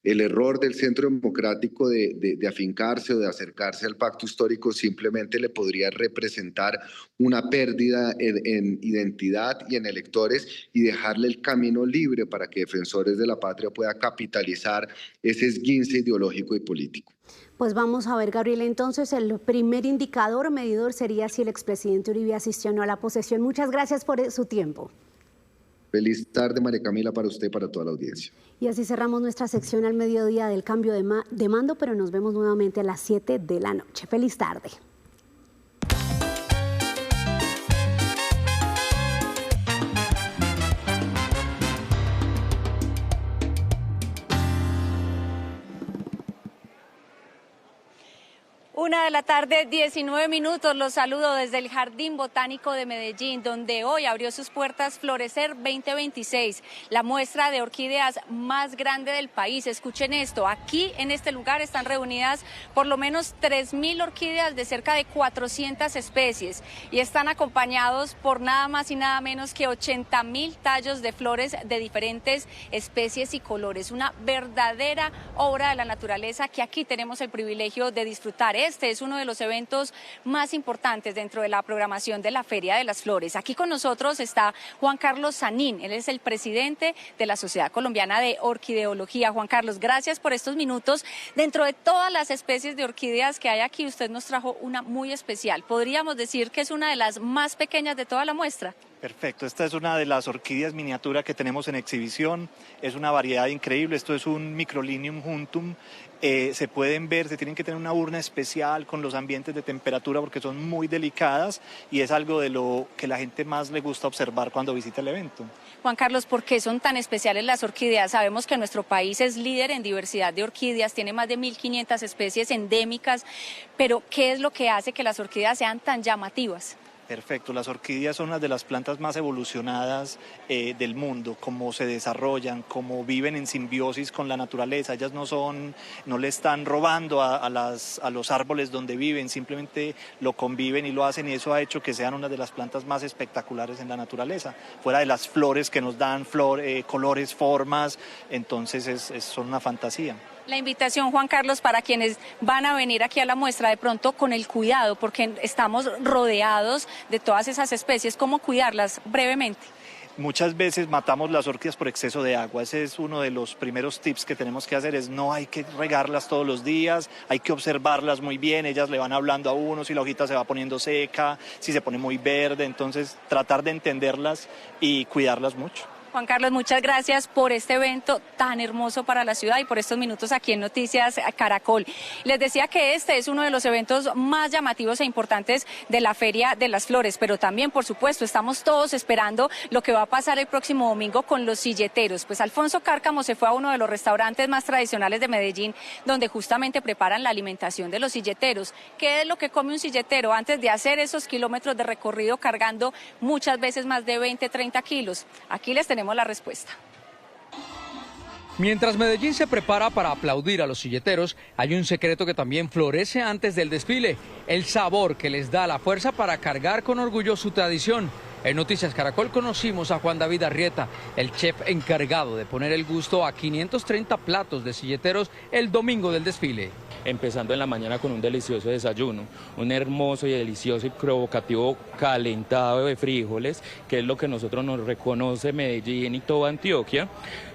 El error del Centro Democrático de afincarse o de acercarse al Pacto Histórico simplemente le podría representar una pérdida en identidad y en electores y dejarle el camino libre para que Defensores de la Patria pueda capitalizar ese esguince ideológico y político. Pues vamos a ver, Gabriel, entonces el primer indicador medidor sería si el expresidente Uribe asistió o no a la posesión. Muchas gracias por su tiempo. Feliz tarde, María Camila, para usted y para toda la audiencia. Y así cerramos nuestra sección al mediodía del cambio de mando, pero nos vemos nuevamente a las 7 de la noche. Feliz tarde. Una de la tarde, 19 minutos. Los saludo desde el Jardín Botánico de Medellín, donde hoy abrió sus puertas Florecer 2026, la muestra de orquídeas más grande del país. Escuchen esto, aquí en este lugar están reunidas por lo menos 3.000 orquídeas de cerca de 400 especies y están acompañados por nada más y nada menos que 80.000 tallos de flores de diferentes especies y colores. Una verdadera obra de la naturaleza que aquí tenemos el privilegio de disfrutar. este es uno de los eventos más importantes dentro de la programación de la Feria de las Flores. Aquí con nosotros está Juan Carlos Sanín, él es el presidente de la Sociedad Colombiana de Orquideología. Juan Carlos, gracias por estos minutos. Dentro de todas las especies de orquídeas que hay aquí, usted nos trajo una muy especial. ¿Podríamos decir que es una de las más pequeñas de toda la muestra? Perfecto, esta es una de las orquídeas miniatura que tenemos en exhibición, es una variedad increíble, esto es un Microlinium juntum, se pueden ver, se tienen que tener una urna especial con los ambientes de temperatura porque son muy delicadas y es algo de lo que la gente más le gusta observar cuando visita el evento. Juan Carlos, ¿por qué son tan especiales las orquídeas? Sabemos que nuestro país es líder en diversidad de orquídeas, tiene más de 1.500 especies endémicas, pero ¿qué es lo que hace que las orquídeas sean tan llamativas? Perfecto, las orquídeas son una de las plantas más evolucionadas del mundo, cómo se desarrollan, cómo viven en simbiosis con la naturaleza. Ellas no le están robando a los árboles donde viven, simplemente lo conviven y lo hacen, y eso ha hecho que sean una de las plantas más espectaculares en la naturaleza. Fuera de las flores que nos dan colores, formas, entonces son una fantasía. La invitación, Juan Carlos, para quienes van a venir aquí a la muestra, de pronto con el cuidado, porque estamos rodeados de todas esas especies, ¿cómo cuidarlas brevemente? Muchas veces matamos las orquídeas por exceso de agua. Ese es uno de los primeros tips que tenemos que hacer, no hay que regarlas todos los días, hay que observarlas muy bien, ellas le van hablando a uno si la hojita se va poniendo seca, si se pone muy verde, entonces tratar de entenderlas y cuidarlas mucho. Juan Carlos, muchas gracias por este evento tan hermoso para la ciudad y por estos minutos aquí en Noticias Caracol. Les decía que este es uno de los eventos más llamativos e importantes de la Feria de las Flores, pero también, por supuesto, estamos todos esperando lo que va a pasar el próximo domingo con los silleteros. Pues Alfonso Cárcamo se fue a uno de los restaurantes más tradicionales de Medellín, donde justamente preparan la alimentación de los silleteros. ¿Qué es lo que come un silletero antes de hacer esos kilómetros de recorrido cargando muchas veces más de 20, 30 kilos? Aquí les tenemos la respuesta. Mientras Medellín se prepara para aplaudir a los silleteros, hay un secreto que también florece antes del desfile: el sabor que les da la fuerza para cargar con orgullo su tradición. En Noticias Caracol conocimos a Juan David Arrieta, el chef encargado de poner el gusto a 530 platos de silleteros el domingo del desfile. Empezando en la mañana con un delicioso desayuno, un hermoso y delicioso y provocativo calentado de frijoles, que es lo que nosotros nos reconoce Medellín y toda Antioquia,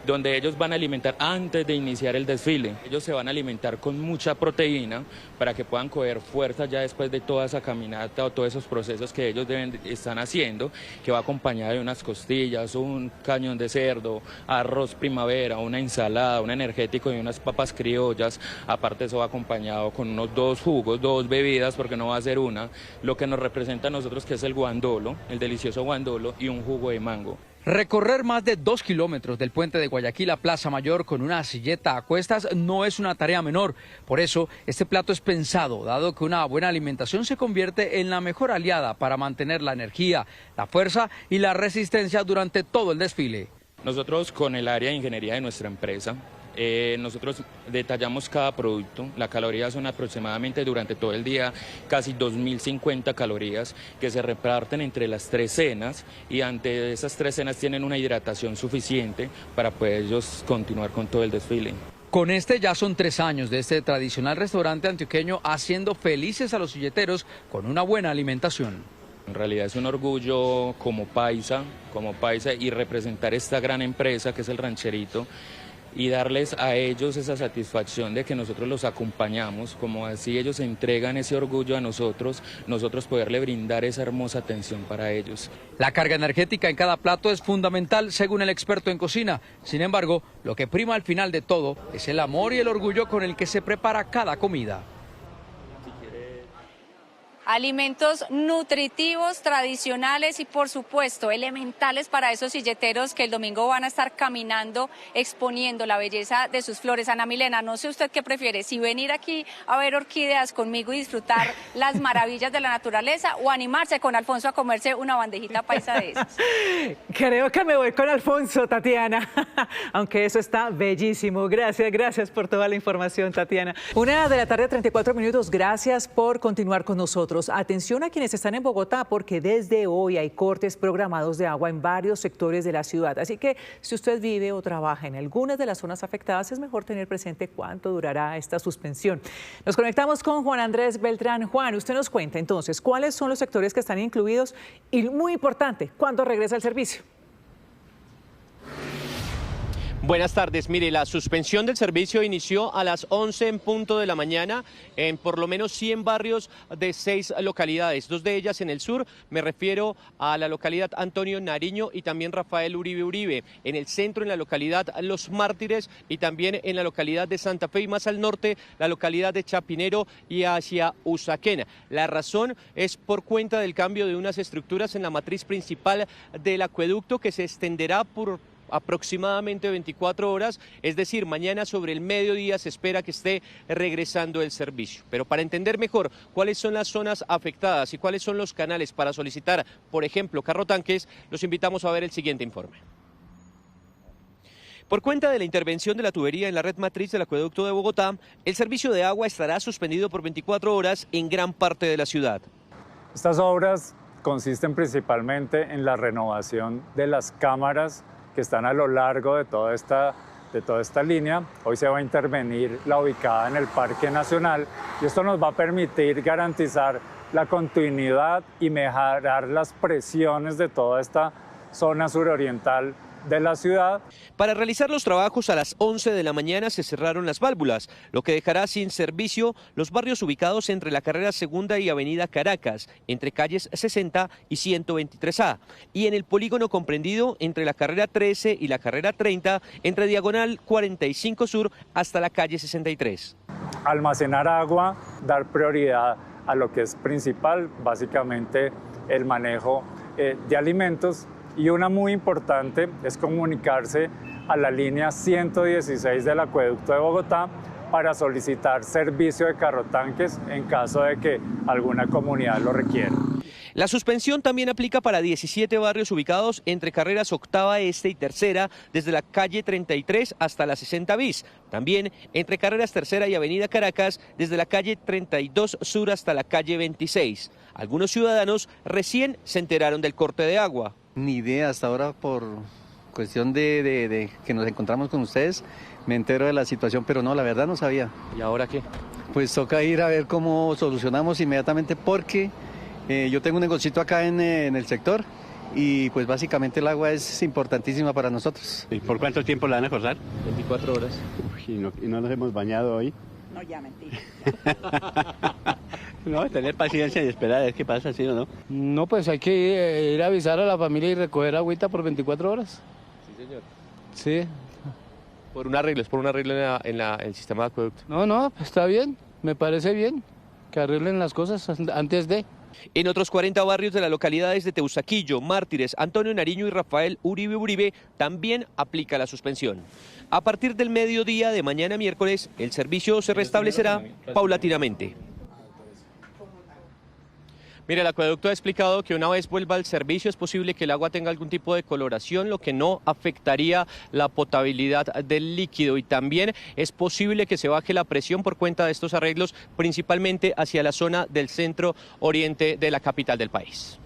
donde ellos van a alimentar antes de iniciar el desfile. Ellos se van a alimentar con mucha proteína para que puedan coger fuerza ya después de toda esa caminata o todos esos procesos que ellos están haciendo, que va acompañada de unas costillas, un cañón de cerdo, arroz primavera, una ensalada, un energético y unas papas criollas. Aparte eso va acompañado con unos 2 jugos, 2 bebidas, porque no va a ser una, lo que nos representa a nosotros, que es el guandolo, el delicioso guandolo, y un jugo de mango. Recorrer más de 2 kilómetros del puente de Guayaquil a Plaza Mayor con una silleta a cuestas no es una tarea menor. Por eso, este plato es pensado, dado que una buena alimentación se convierte en la mejor aliada para mantener la energía, la fuerza y la resistencia durante todo el desfile. Nosotros, con el área de ingeniería de nuestra empresa, nosotros detallamos cada producto. Las calorías son aproximadamente durante todo el día casi 2.050 calorías, que se reparten entre las 3 cenas, y ante esas 3 cenas tienen una hidratación suficiente para poder ellos continuar con todo el desfile. Con este ya son 3 años de este tradicional restaurante antioqueño haciendo felices a los silleteros con una buena alimentación. En realidad es un orgullo como paisa y representar esta gran empresa que es el Rancherito, y darles a ellos esa satisfacción de que nosotros los acompañamos, como así ellos entregan ese orgullo a nosotros poderle brindar esa hermosa atención para ellos. La carga energética en cada plato es fundamental según el experto en cocina. Sin embargo, lo que prima al final de todo es el amor y el orgullo con el que se prepara cada comida. Alimentos nutritivos, tradicionales y, por supuesto, elementales para esos silleteros que el domingo van a estar caminando, exponiendo la belleza de sus flores. Ana Milena, no sé usted qué prefiere, si venir aquí a ver orquídeas conmigo y disfrutar las maravillas de la naturaleza, o animarse con Alfonso a comerse una bandejita paisa de esas. Creo que me voy con Alfonso, Tatiana, aunque eso está bellísimo. Gracias por toda la información, Tatiana. 1:34 PM, gracias por continuar con nosotros. nosotros. Atención a quienes están en Bogotá, porque desde hoy hay cortes programados de agua en varios sectores de la ciudad. Así que si usted vive o trabaja en algunas de las zonas afectadas, es mejor tener presente cuánto durará esta suspensión. Nos conectamos con Juan Andrés Beltrán. Juan, usted nos cuenta entonces cuáles son los sectores que están incluidos y, muy importante, ¿cuándo regresa el servicio? Buenas tardes. Mire, la suspensión del servicio inició a las 11 en punto de la mañana en por lo menos 100 barrios de 6 localidades, 2 de ellas en el sur. Me refiero a la localidad Antonio Nariño y también Rafael Uribe Uribe. En el centro, en la localidad Los Mártires, y también en la localidad de Santa Fe, y más al norte, la localidad de Chapinero y hacia Usaquén. La razón es por cuenta del cambio de unas estructuras en la matriz principal del acueducto, que se extenderá por aproximadamente 24 horas, es decir, mañana sobre el mediodía se espera que esté regresando el servicio. Pero para entender mejor cuáles son las zonas afectadas y cuáles son los canales para solicitar, por ejemplo, carrotanques, los invitamos a ver el siguiente informe. Por cuenta de la intervención de la tubería en la red matriz del acueducto de Bogotá, el servicio de agua estará suspendido por 24 horas en gran parte de la ciudad. Estas obras consisten principalmente en la renovación de las cámaras que están a lo largo de toda esta línea. Hoy se va a intervenir la ubicada en el Parque Nacional y esto nos va a permitir garantizar la continuidad y mejorar las presiones de toda esta zona suroriental de la ciudad. Para realizar los trabajos a las 11 de la mañana se cerraron las válvulas, lo que dejará sin servicio los barrios ubicados entre la carrera Segunda y avenida Caracas, entre calles 60 y 123A, y en el polígono comprendido entre la carrera 13 y la carrera 30, entre diagonal 45 Sur hasta la calle 63. Almacenar agua, dar prioridad a lo que es principal, básicamente el manejo de alimentos. Y una muy importante es comunicarse a la línea 116 del acueducto de Bogotá para solicitar servicio de carrotanques en caso de que alguna comunidad lo requiera. La suspensión también aplica para 17 barrios ubicados entre carreras Octava Este y Tercera, desde la calle 33 hasta la 60 bis. También entre carreras Tercera y avenida Caracas, desde la calle 32 Sur hasta la calle 26. Algunos ciudadanos recién se enteraron del corte de agua. Ni idea, hasta ahora por cuestión de que nos encontramos con ustedes, me entero de la situación, pero no, la verdad no sabía. ¿Y ahora qué? Pues toca ir a ver cómo solucionamos inmediatamente, porque yo tengo un negocito acá en el sector y pues básicamente el agua es importantísima para nosotros. ¿Y por cuánto tiempo la van a cortar? 24 horas. ¿Y no nos hemos bañado hoy? No, ya, mentira. No, tener paciencia y esperar a ver qué pasa, ¿sí o no? No, pues hay que ir a avisar a la familia y recoger agüita por 24 horas. Sí, señor. Sí. Por un arreglo en el sistema de acueducto. No, pues está bien, me parece bien que arreglen las cosas antes de. En otros 40 barrios de las localidades de Teusaquillo, Mártires, Antonio Nariño y Rafael Uribe Uribe también aplica la suspensión. A partir del mediodía de mañana miércoles, el servicio se restablecerá paulatinamente. Mire, el acueducto ha explicado que una vez vuelva al servicio es posible que el agua tenga algún tipo de coloración, lo que no afectaría la potabilidad del líquido, y también es posible que se baje la presión por cuenta de estos arreglos, principalmente hacia la zona del centro oriente de la capital del país.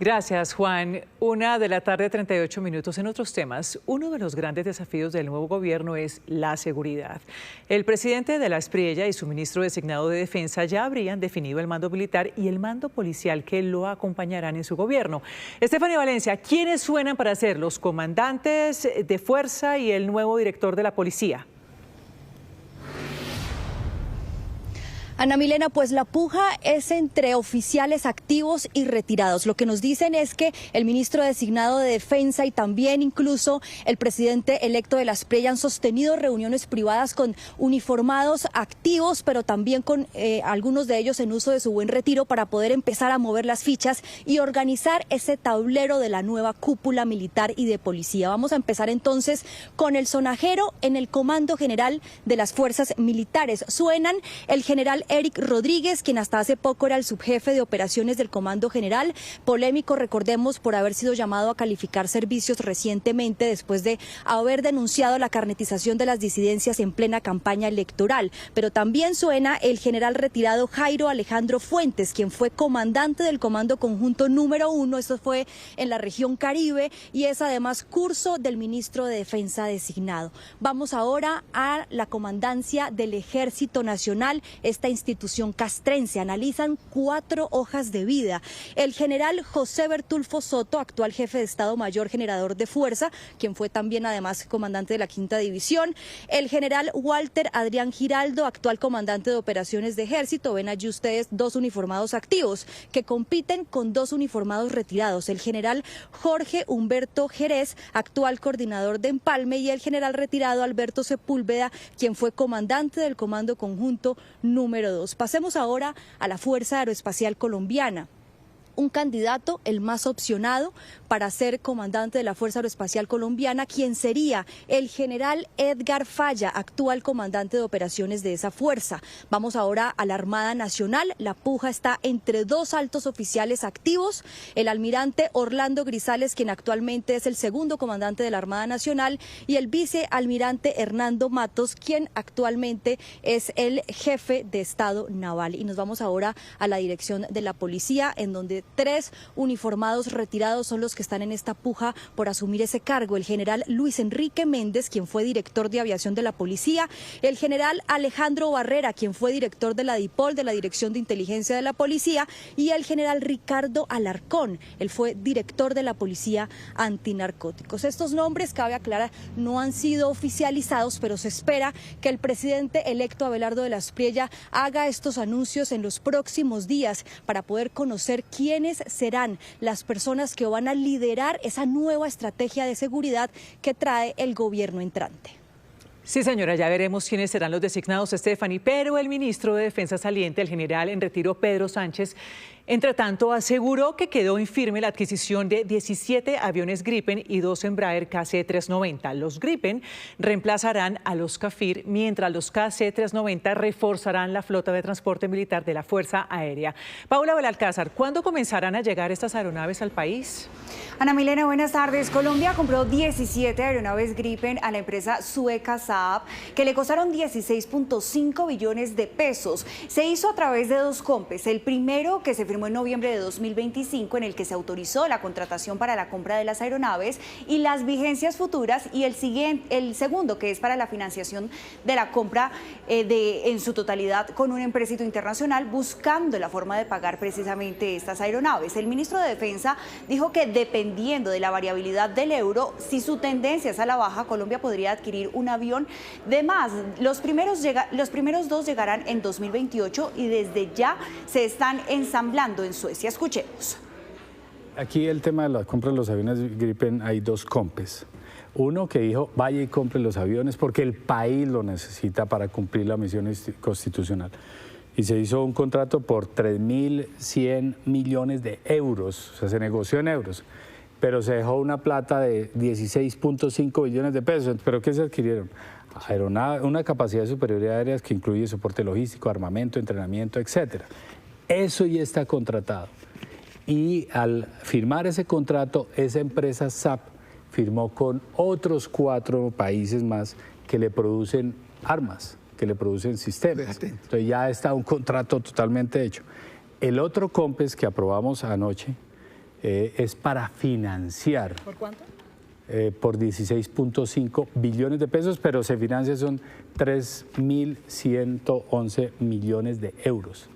Gracias, Juan. 1:38 p.m. En otros temas, uno de los grandes desafíos del nuevo gobierno es la seguridad. El presidente de la Espriella y su ministro designado de Defensa ya habrían definido el mando militar y el mando policial que lo acompañarán en su gobierno. Estefanía Valencia, ¿quiénes suenan para ser los comandantes de fuerza y el nuevo director de la policía? Ana Milena, pues la puja es entre oficiales activos y retirados. Lo que nos dicen es que el ministro designado de Defensa y también incluso el presidente electo de la Espriella han sostenido reuniones privadas con uniformados activos, pero también con algunos de ellos en uso de su buen retiro para poder empezar a mover las fichas y organizar ese tablero de la nueva cúpula militar y de policía. Vamos a empezar entonces con el sonajero en el Comando General de las Fuerzas Militares. Suenan el general general Eric Rodríguez, quien hasta hace poco era el subjefe de operaciones del Comando General, polémico, recordemos, por haber sido llamado a calificar servicios recientemente después de haber denunciado la carnetización de las disidencias en plena campaña electoral. Pero también suena el general retirado Jairo Alejandro Fuentes, quien fue comandante del Comando Conjunto número 1, esto fue en la región Caribe, y es además curso del ministro de Defensa designado. Vamos ahora a la comandancia del Ejército Nacional, esta institución castrense. Analizan 4 hojas de vida. El general José Bertulfo Soto, actual jefe de Estado Mayor Generador de Fuerza, quien fue también además comandante de la 5ª División. El general Walter Adrián Giraldo, actual comandante de Operaciones de Ejército. Ven allí ustedes 2 uniformados activos que compiten con 2 uniformados retirados. El general Jorge Humberto Jerez, actual coordinador de Empalme, y el general retirado Alberto Sepúlveda, quien fue comandante del Comando Conjunto número 2. Pasemos ahora a la Fuerza Aeroespacial Colombiana. Un candidato, el más opcionado para ser comandante de la Fuerza Aeroespacial Colombiana, quien sería el general Edgar Falla, actual comandante de operaciones de esa fuerza. Vamos ahora a la Armada Nacional. La puja está entre 2 altos oficiales activos, el almirante Orlando Grisales, quien actualmente es el segundo comandante de la Armada Nacional, y el vicealmirante Hernando Matos, quien actualmente es el jefe de Estado Naval. Y nos vamos ahora a la dirección de la policía, en donde 3 uniformados retirados son los que están en esta puja por asumir ese cargo. El general Luis Enrique Méndez, quien fue director de aviación de la policía, el general Alejandro Barrera, quien fue director de la DIPOL, de la Dirección de Inteligencia de la Policía, y el general Ricardo Alarcón, él fue director de la Policía Antinarcóticos. Estos nombres, cabe aclarar, no han sido oficializados, pero se espera que el presidente electo Abelardo de la Espriella haga estos anuncios en los próximos días para poder conocer quiénes serán las personas que van a liderar esa nueva estrategia de seguridad que trae el gobierno entrante. Sí, señora, ya veremos quiénes serán los designados, Stephanie, pero el ministro de Defensa saliente, el general en retiro Pedro Sánchez, entre tanto, aseguró que quedó en firme la adquisición de 17 aviones Gripen y 2 Embraer KC-390. Los Gripen reemplazarán a los Kafir, mientras los KC-390 reforzarán la flota de transporte militar de la Fuerza Aérea. Paula Belalcázar, ¿cuándo comenzarán a llegar estas aeronaves al país? Ana Milena, buenas tardes. Colombia compró 17 aeronaves Gripen a la empresa sueca Saab, que le costaron 16.5 billones de pesos. Se hizo a través de 2 compes. El primero, que se firmó en noviembre de 2025, en el que se autorizó la contratación para la compra de las aeronaves y las vigencias futuras, y el segundo, que es para la financiación de la compra en su totalidad con un empréstito internacional, buscando la forma de pagar precisamente estas aeronaves. El ministro de Defensa dijo que dependiendo de la variabilidad del euro, si su tendencia es a la baja, Colombia podría adquirir un avión de más. Los primeros 2 llegarán en 2028 y desde ya se están ensamblando en Suecia. Escuchemos. Aquí el tema de la compra de los aviones Gripen, hay 2 compes. Uno que dijo, vaya y compre los aviones porque el país lo necesita para cumplir la misión constitucional. Y se hizo un contrato por 3.100 millones de euros, o sea, se negoció en euros, pero se dejó una plata de 16.5 billones de pesos. ¿Pero qué se adquirieron? Una capacidad de superioridad aérea que incluye soporte logístico, armamento, entrenamiento, etcétera. Eso ya está contratado. Y al firmar ese contrato, esa empresa SAP firmó con otros 4 países más que le producen armas, que le producen sistemas. Entonces ya está un contrato totalmente hecho. El otro COMPES que aprobamos anoche es para financiar. ¿Por cuánto? Por 16.5 billones de pesos, pero se financia son 3.111 millones de euros.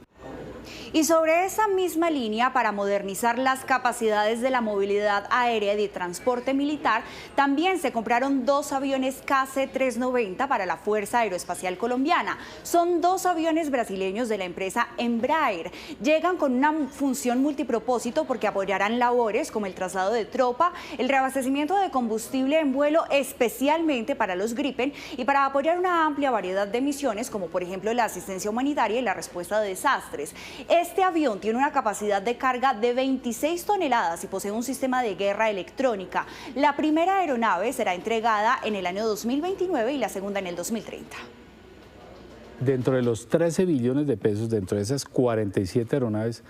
Y sobre esa misma línea, para modernizar las capacidades de la movilidad aérea y de transporte militar, también se compraron 2 aviones KC-390 para la Fuerza Aeroespacial Colombiana. Son 2 aviones brasileños de la empresa Embraer. Llegan con una función multipropósito porque apoyarán labores como el traslado de tropa, el reabastecimiento de combustible en vuelo especialmente para los Gripen y para apoyar una amplia variedad de misiones como por ejemplo la asistencia humanitaria y la respuesta de desastres. Este avión tiene una capacidad de carga de 26 toneladas y posee un sistema de guerra electrónica. La primera aeronave será entregada en el año 2029 y la segunda en el 2030. dentro de los 13 billones de pesos, dentro de esas 47 aeronaves,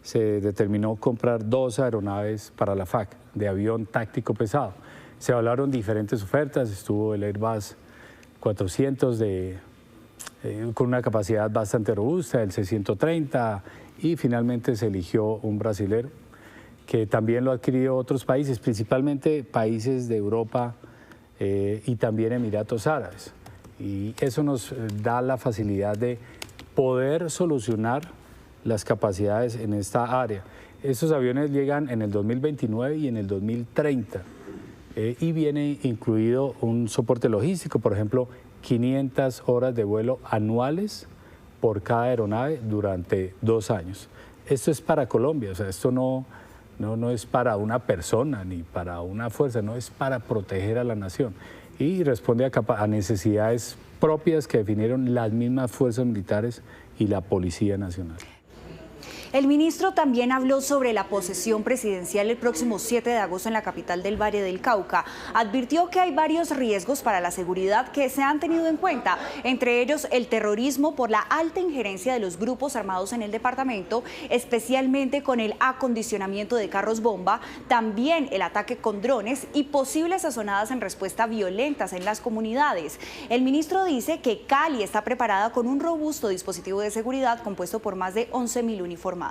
se determinó comprar 2 aeronaves para la FAC, de avión táctico pesado. Se hablaron diferentes ofertas, estuvo el Airbus 400 con una capacidad bastante robusta, el C-130, y finalmente se eligió un brasilero, que también lo adquirió otros países, principalmente países de Europa y también Emiratos Árabes. Y eso nos da la facilidad de poder solucionar las capacidades en esta área. Estos aviones llegan en el 2029 y en el 2030 y viene incluido un soporte logístico, por ejemplo, 500 horas de vuelo anuales por cada aeronave durante 2 años. Esto es para Colombia, o sea, esto no es para una persona ni para una fuerza, no es para proteger a la nación. Y responde a necesidades propias que definieron las mismas fuerzas militares y la Policía Nacional. El ministro también habló sobre la posesión presidencial el próximo 7 de agosto en la capital del Valle del Cauca. Advirtió que hay varios riesgos para la seguridad que se han tenido en cuenta, entre ellos el terrorismo por la alta injerencia de los grupos armados en el departamento, especialmente con el acondicionamiento de carros bomba, también el ataque con drones y posibles sazonadas en respuesta violentas en las comunidades. El ministro dice que Cali está preparada con un robusto dispositivo de seguridad compuesto por más de 11.000 uniformados.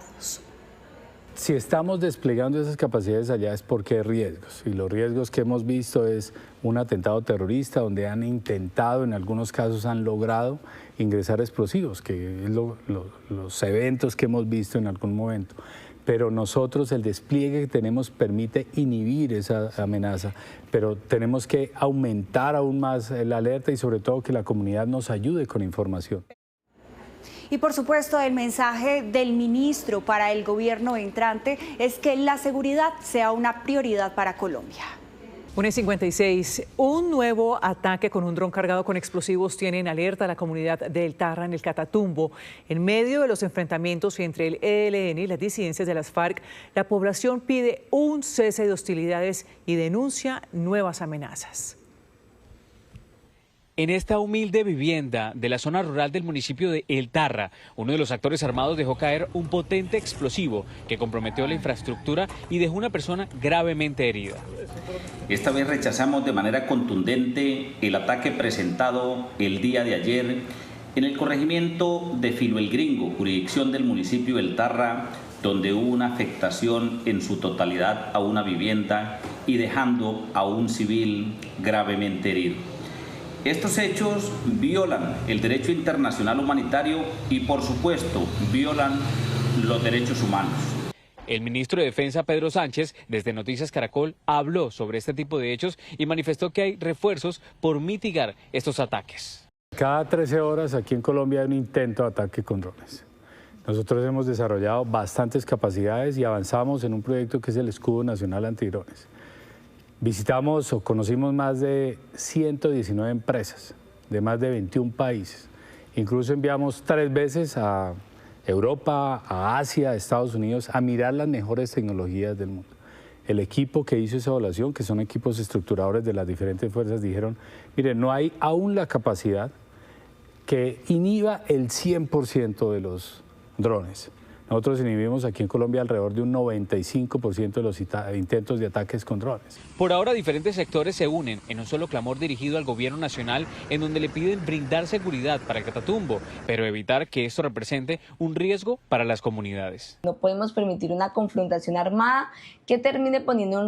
Si estamos desplegando esas capacidades allá es porque hay riesgos, y los riesgos que hemos visto es un atentado terrorista donde han intentado, en algunos casos han logrado ingresar explosivos, que es los eventos que hemos visto en algún momento. Pero nosotros, el despliegue que tenemos permite inhibir esa amenaza, pero tenemos que aumentar aún más la alerta y sobre todo que la comunidad nos ayude con información. Y por supuesto, el mensaje del ministro para el gobierno entrante es que la seguridad sea una prioridad para Colombia. 1:56. Un nuevo ataque con un dron cargado con explosivos tiene en alerta a la comunidad de El Tarra, en el Catatumbo. En medio de los enfrentamientos entre el ELN y las disidencias de las FARC, la población pide un cese de hostilidades y denuncia nuevas amenazas. En esta humilde vivienda de la zona rural del municipio de El Tarra, uno de los actores armados dejó caer un potente explosivo que comprometió la infraestructura y dejó una persona gravemente herida. Esta vez rechazamos de manera contundente el ataque presentado el día de ayer en el corregimiento de Filo el Gringo, jurisdicción del municipio de El Tarra, donde hubo una afectación en su totalidad a una vivienda y dejando a un civil gravemente herido. Estos hechos violan el derecho internacional humanitario y, por supuesto, violan los derechos humanos. El ministro de Defensa, Pedro Sánchez, desde Noticias Caracol, habló sobre este tipo de hechos y manifestó que hay refuerzos por mitigar estos ataques. Cada 13 horas aquí en Colombia hay un intento de ataque con drones. Nosotros hemos desarrollado bastantes capacidades y avanzamos en un proyecto que es el Escudo Nacional Antidrones. Visitamos o conocimos más de 119 empresas de más de 21 países. Incluso enviamos 3 veces a Europa, a Asia, a Estados Unidos, a mirar las mejores tecnologías del mundo. El equipo que hizo esa evaluación, que son equipos estructuradores de las diferentes fuerzas, dijeron, mire, no hay aún la capacidad que inhiba el 100% de los drones. Nosotros inhibimos aquí en Colombia alrededor de un 95% de los intentos de ataques con drones. Por ahora, diferentes sectores se unen en un solo clamor dirigido al gobierno nacional, en donde le piden brindar seguridad para el Catatumbo, pero evitar que esto represente un riesgo para las comunidades. No podemos permitir una confrontación armada que termine poniendo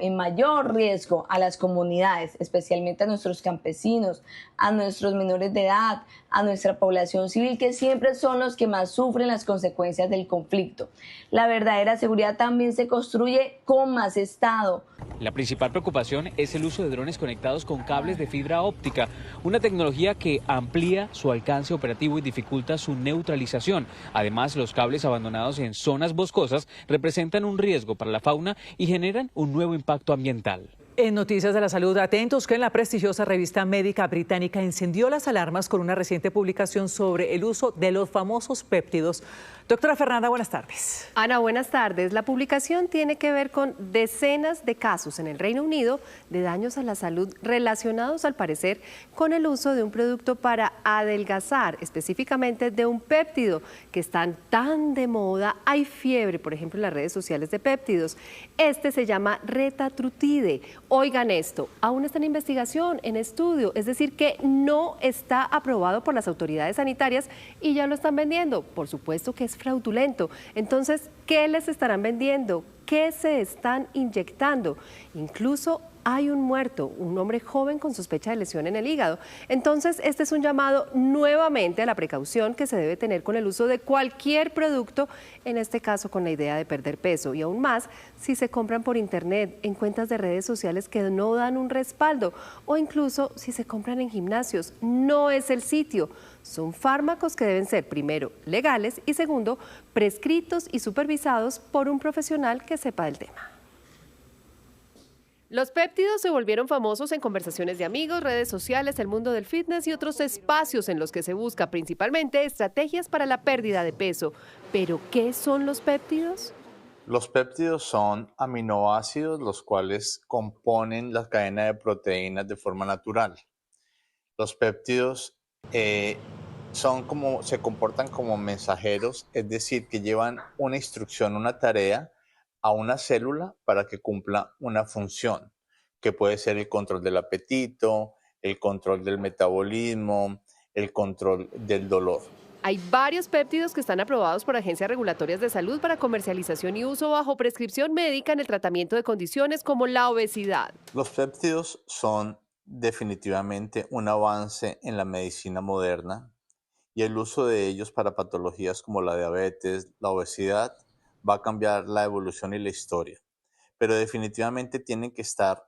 en mayor riesgo a las comunidades, especialmente a nuestros campesinos, a nuestros menores de edad, a nuestra población civil, que siempre son los que más sufren las consecuencias del conflicto. La verdadera seguridad también se construye con más Estado. La principal preocupación es el uso de drones conectados con cables de fibra óptica, una tecnología que amplía su alcance operativo y dificulta su neutralización. Además, los cables abandonados en zonas boscosas representan un riesgo para la fauna y generan un nuevo impacto ambiental. En Noticias de la Salud, atentos que en la prestigiosa revista médica británica encendió las alarmas con una reciente publicación sobre el uso de los famosos péptidos. Doctora Fernanda, buenas tardes. Ana, buenas tardes. La publicación tiene que ver con decenas de casos en el Reino Unido de daños a la salud relacionados, al parecer, con el uso de un producto para adelgazar, específicamente de un péptido que están tan de moda. Hay fiebre, por ejemplo, en las redes sociales de péptidos. Este se llama retatrutide. Oigan esto, aún está en investigación, en estudio, es decir, que no está aprobado por las autoridades sanitarias y ya lo están vendiendo. Por supuesto que es fraudulento. Entonces, ¿qué les estarán vendiendo? ¿Qué se están inyectando? Incluso hay un muerto, un hombre joven con sospecha de lesión en el hígado. Entonces, este es un llamado nuevamente a la precaución que se debe tener con el uso de cualquier producto, en este caso con la idea de perder peso. Y aún más, si se compran por internet, en cuentas de redes sociales que no dan un respaldo, o incluso si se compran en gimnasios, no es el sitio. Son fármacos que deben ser, primero, legales y segundo, prescritos y supervisados por un profesional que sepa del tema. Los péptidos se volvieron famosos en conversaciones de amigos, redes sociales, el mundo del fitness y otros espacios en los que se busca principalmente estrategias para la pérdida de peso. ¿Pero qué son los péptidos? Los péptidos son aminoácidos los cuales componen la cadena de proteínas de forma natural. Los péptidos se comportan como mensajeros, es decir, que llevan una instrucción, una tarea a una célula para que cumpla una función, que puede ser el control del apetito, el control del metabolismo, el control del dolor. Hay varios péptidos que están aprobados por agencias regulatorias de salud para comercialización y uso bajo prescripción médica en el tratamiento de condiciones como la obesidad. Los péptidos son definitivamente un avance en la medicina moderna y el uso de ellos para patologías como la diabetes, la obesidad, va a cambiar la evolución y la historia. Pero definitivamente tienen que estar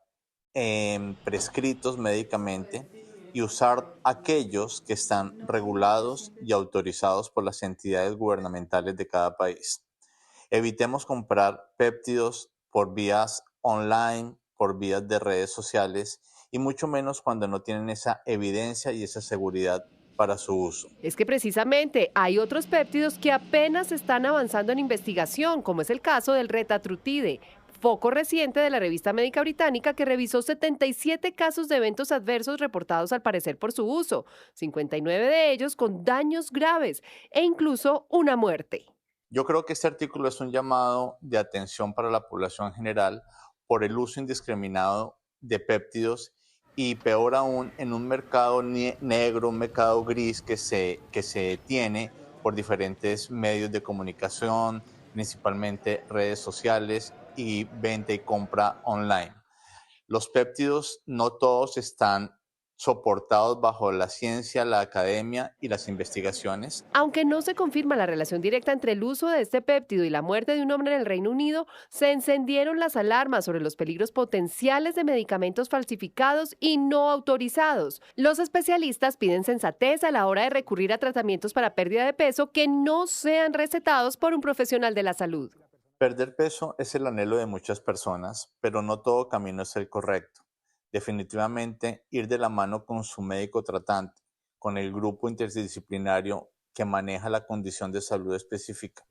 prescritos médicamente y usar aquellos que están regulados y autorizados por las entidades gubernamentales de cada país. Evitemos comprar péptidos por vías online, por vías de redes sociales y mucho menos cuando no tienen esa evidencia y esa seguridad para su uso. Es que precisamente hay otros péptidos que apenas están avanzando en investigación, como es el caso del retatrutide, foco reciente de la revista médica británica que revisó 77 casos de eventos adversos reportados al parecer por su uso, 59 de ellos con daños graves e incluso una muerte. Yo creo que este artículo es un llamado de atención para la población en general por el uso indiscriminado de péptidos y peor aún en un mercado negro, un mercado gris que se tiene por diferentes medios de comunicación, principalmente redes sociales y venta y compra online. Los péptidos no todos están soportados bajo la ciencia, la academia y las investigaciones. Aunque no se confirma la relación directa entre el uso de este péptido y la muerte de un hombre en el Reino Unido, se encendieron las alarmas sobre los peligros potenciales de medicamentos falsificados y no autorizados. Los especialistas piden sensatez a la hora de recurrir a tratamientos para pérdida de peso que no sean recetados por un profesional de la salud. Perder peso es el anhelo de muchas personas, pero no todo camino es el correcto. Definitivamente ir de la mano con su médico tratante, con el grupo interdisciplinario que maneja la condición de salud específica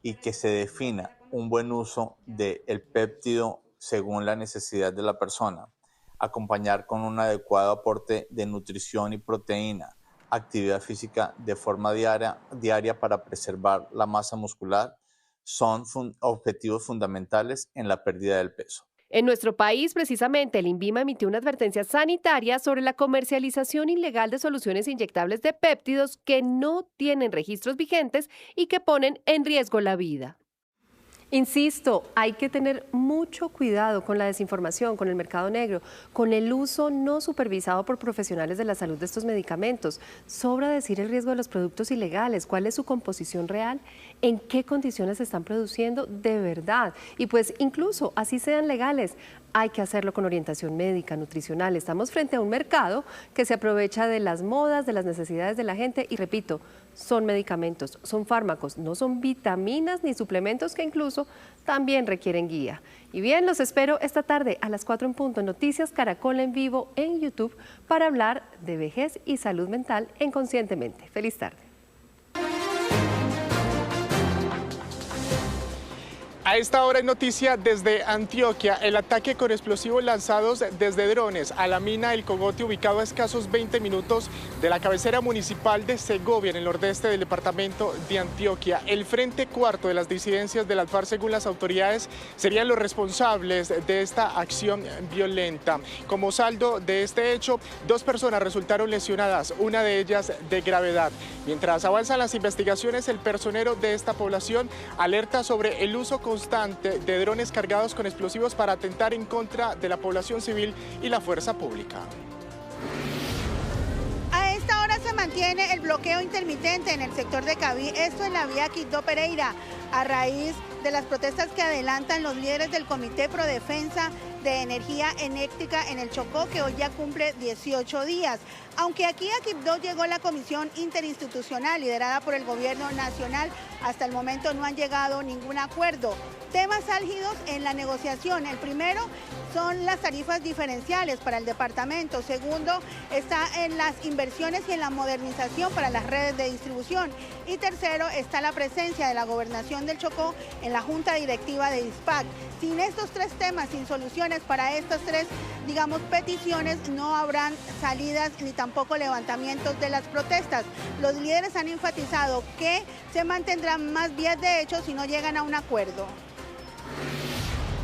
y que se defina un buen uso del péptido según la necesidad de la persona. Acompañar con un adecuado aporte de nutrición y proteína, actividad física de forma diaria para preservar la masa muscular son objetivos fundamentales en la pérdida del peso. En nuestro país, precisamente, el INVIMA emitió una advertencia sanitaria sobre la comercialización ilegal de soluciones inyectables de péptidos que no tienen registros vigentes y que ponen en riesgo la vida. Insisto, hay que tener mucho cuidado con la desinformación, con el mercado negro, con el uso no supervisado por profesionales de la salud de estos medicamentos. Sobra decir el riesgo de los productos ilegales, cuál es su composición real, en qué condiciones se están produciendo de verdad. Y pues incluso así sean legales, hay que hacerlo con orientación médica, nutricional. Estamos frente a un mercado que se aprovecha de las modas, de las necesidades de la gente y repito, son medicamentos, son fármacos, no son vitaminas ni suplementos que incluso también requieren guía. Y bien, los espero esta tarde a las 4 en punto en Noticias Caracol en vivo en YouTube para hablar de vejez y salud mental en Conscientemente. Feliz tarde. A esta hora es noticia desde Antioquia, el ataque con explosivos lanzados desde drones a la mina El Cogote, ubicado a escasos 20 minutos de la cabecera municipal de Segovia, en el nordeste del departamento de Antioquia. El frente cuarto de las disidencias de las FARC, según las autoridades, serían los responsables de esta acción violenta. Como saldo de este hecho, 2 personas resultaron lesionadas, una de ellas de gravedad. Mientras avanzan las investigaciones, el personero de esta población alerta sobre el uso constante de drones cargados con explosivos para atentar en contra de la población civil y la fuerza pública. A esta hora se mantiene el bloqueo intermitente en el sector de Cabí, esto en la vía Quito-Pereira, a raíz de las protestas que adelantan los líderes del Comité Pro Defensa de Energía Eléctrica en el Chocó, que hoy ya cumple 18 días. Aunque aquí a Quibdó llegó la comisión interinstitucional liderada por el gobierno nacional, hasta el momento no han llegado a ningún acuerdo. Temas álgidos en la negociación: el primero son las tarifas diferenciales para el departamento, segundo está en las inversiones y en la modernización para las redes de distribución, y tercero está la presencia de la Gobernación del Chocó en la Junta Directiva de ISPAC. Sin estos 3 temas, sin soluciones para estas 3, peticiones, no habrán salidas ni tampoco levantamientos de las protestas. Los líderes han enfatizado que se mantendrán más vías de hecho si no llegan a un acuerdo.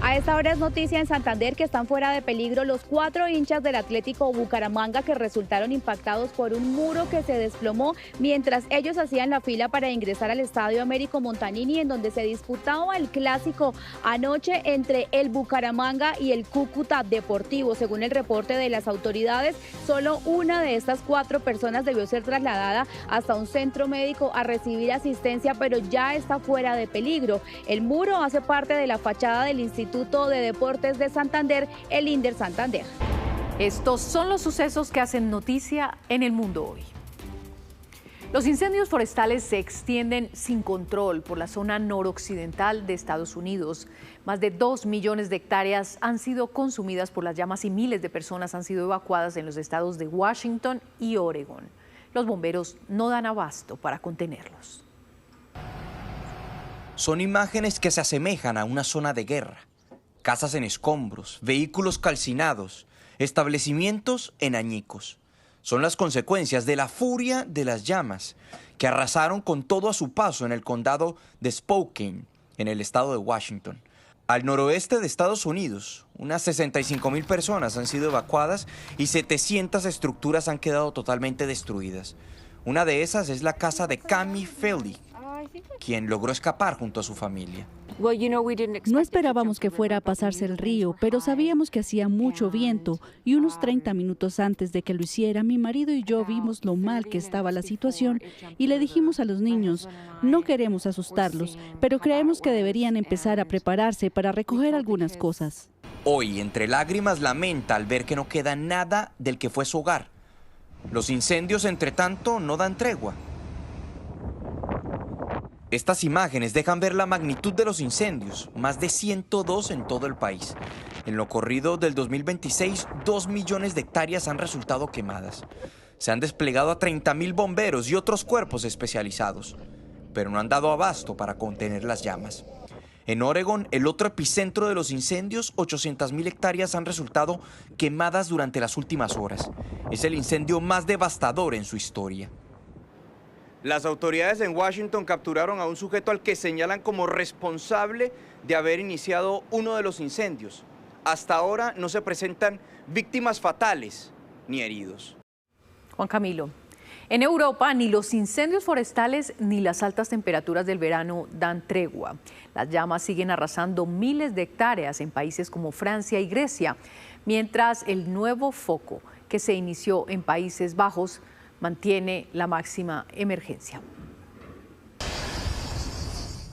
A esta hora es noticia en Santander que están fuera de peligro los 4 hinchas del Atlético Bucaramanga que resultaron impactados por un muro que se desplomó mientras ellos hacían la fila para ingresar al estadio Américo Montanini, en donde se disputaba el clásico anoche entre el Bucaramanga y el Cúcuta Deportivo. Según el reporte de las autoridades, solo una de estas 4 personas debió ser trasladada hasta un centro médico a recibir asistencia, pero ya está fuera de peligro. El muro hace parte de la fachada del Instituto de Deportes de Santander, el INDER Santander. Estos son los sucesos que hacen noticia en el mundo hoy. Los incendios forestales se extienden sin control por la zona noroccidental de Estados Unidos. Más de 2 millones de hectáreas han sido consumidas por las llamas y miles de personas han sido evacuadas en los estados de Washington y Oregón. Los bomberos no dan abasto para contenerlos. Son imágenes que se asemejan a una zona de guerra. Casas en escombros, vehículos calcinados, establecimientos en añicos. Son las consecuencias de la furia de las llamas que arrasaron con todo a su paso en el condado de Spokane, en el estado de Washington. Al noroeste de Estados Unidos, unas 65,000 personas han sido evacuadas y 700 estructuras han quedado totalmente destruidas. Una de esas es la casa de Cami Felix, quien logró escapar junto a su familia. No esperábamos que fuera a pasarse el río, pero sabíamos que hacía mucho viento y unos 30 minutos antes de que lo hiciera, mi marido y yo vimos lo mal que estaba la situación y le dijimos a los niños, no queremos asustarlos, pero creemos que deberían empezar a prepararse para recoger algunas cosas. Hoy, entre lágrimas, lamenta al ver que no queda nada del que fue su hogar. Los incendios, entre tanto, no dan tregua. Estas imágenes dejan ver la magnitud de los incendios, más de 102 en todo el país. En lo corrido del 2026, 2 millones de hectáreas han resultado quemadas. Se han desplegado a 30,000 bomberos y otros cuerpos especializados, pero no han dado abasto para contener las llamas. En Oregón, el otro epicentro de los incendios, 800,000 hectáreas han resultado quemadas durante las últimas horas. Es el incendio más devastador en su historia. Las autoridades en Washington capturaron a un sujeto al que señalan como responsable de haber iniciado uno de los incendios. Hasta ahora no se presentan víctimas fatales ni heridos. Juan Camilo, en Europa ni los incendios forestales ni las altas temperaturas del verano dan tregua. Las llamas siguen arrasando miles de hectáreas en países como Francia y Grecia, mientras el nuevo foco que se inició en Países Bajos mantiene la máxima emergencia.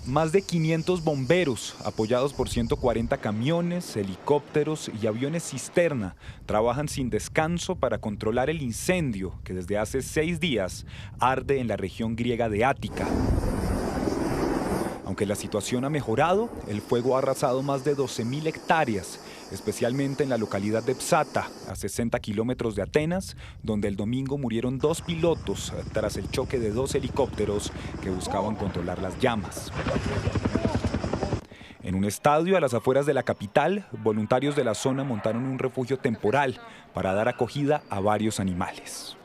Más de 500 bomberos, apoyados por 140 camiones, helicópteros y aviones cisterna, trabajan sin descanso para controlar el incendio que desde hace 6 días arde en la región griega de Ática. Aunque la situación ha mejorado, el fuego ha arrasado más de 12,000 hectáreas, especialmente en la localidad de Psata, a 60 kilómetros de Atenas, donde el domingo murieron 2 pilotos tras el choque de 2 helicópteros que buscaban controlar las llamas. En un estadio a las afueras de la capital, voluntarios de la zona montaron un refugio temporal para dar acogida a varios animales.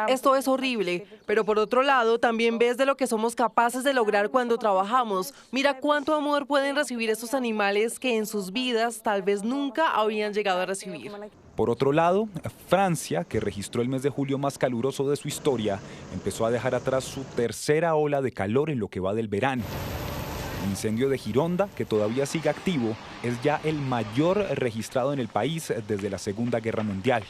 Esto es horrible, pero por otro lado también ves de lo que somos capaces de lograr cuando trabajamos. Mira cuánto amor pueden recibir estos animales que en sus vidas tal vez nunca habían llegado a recibir. Por otro lado, Francia, que registró el mes de julio más caluroso de su historia, empezó a dejar atrás su tercera ola de calor en lo que va del verano. El incendio de Gironda, que todavía sigue activo, es ya el mayor registrado en el país desde la Segunda Guerra Mundial.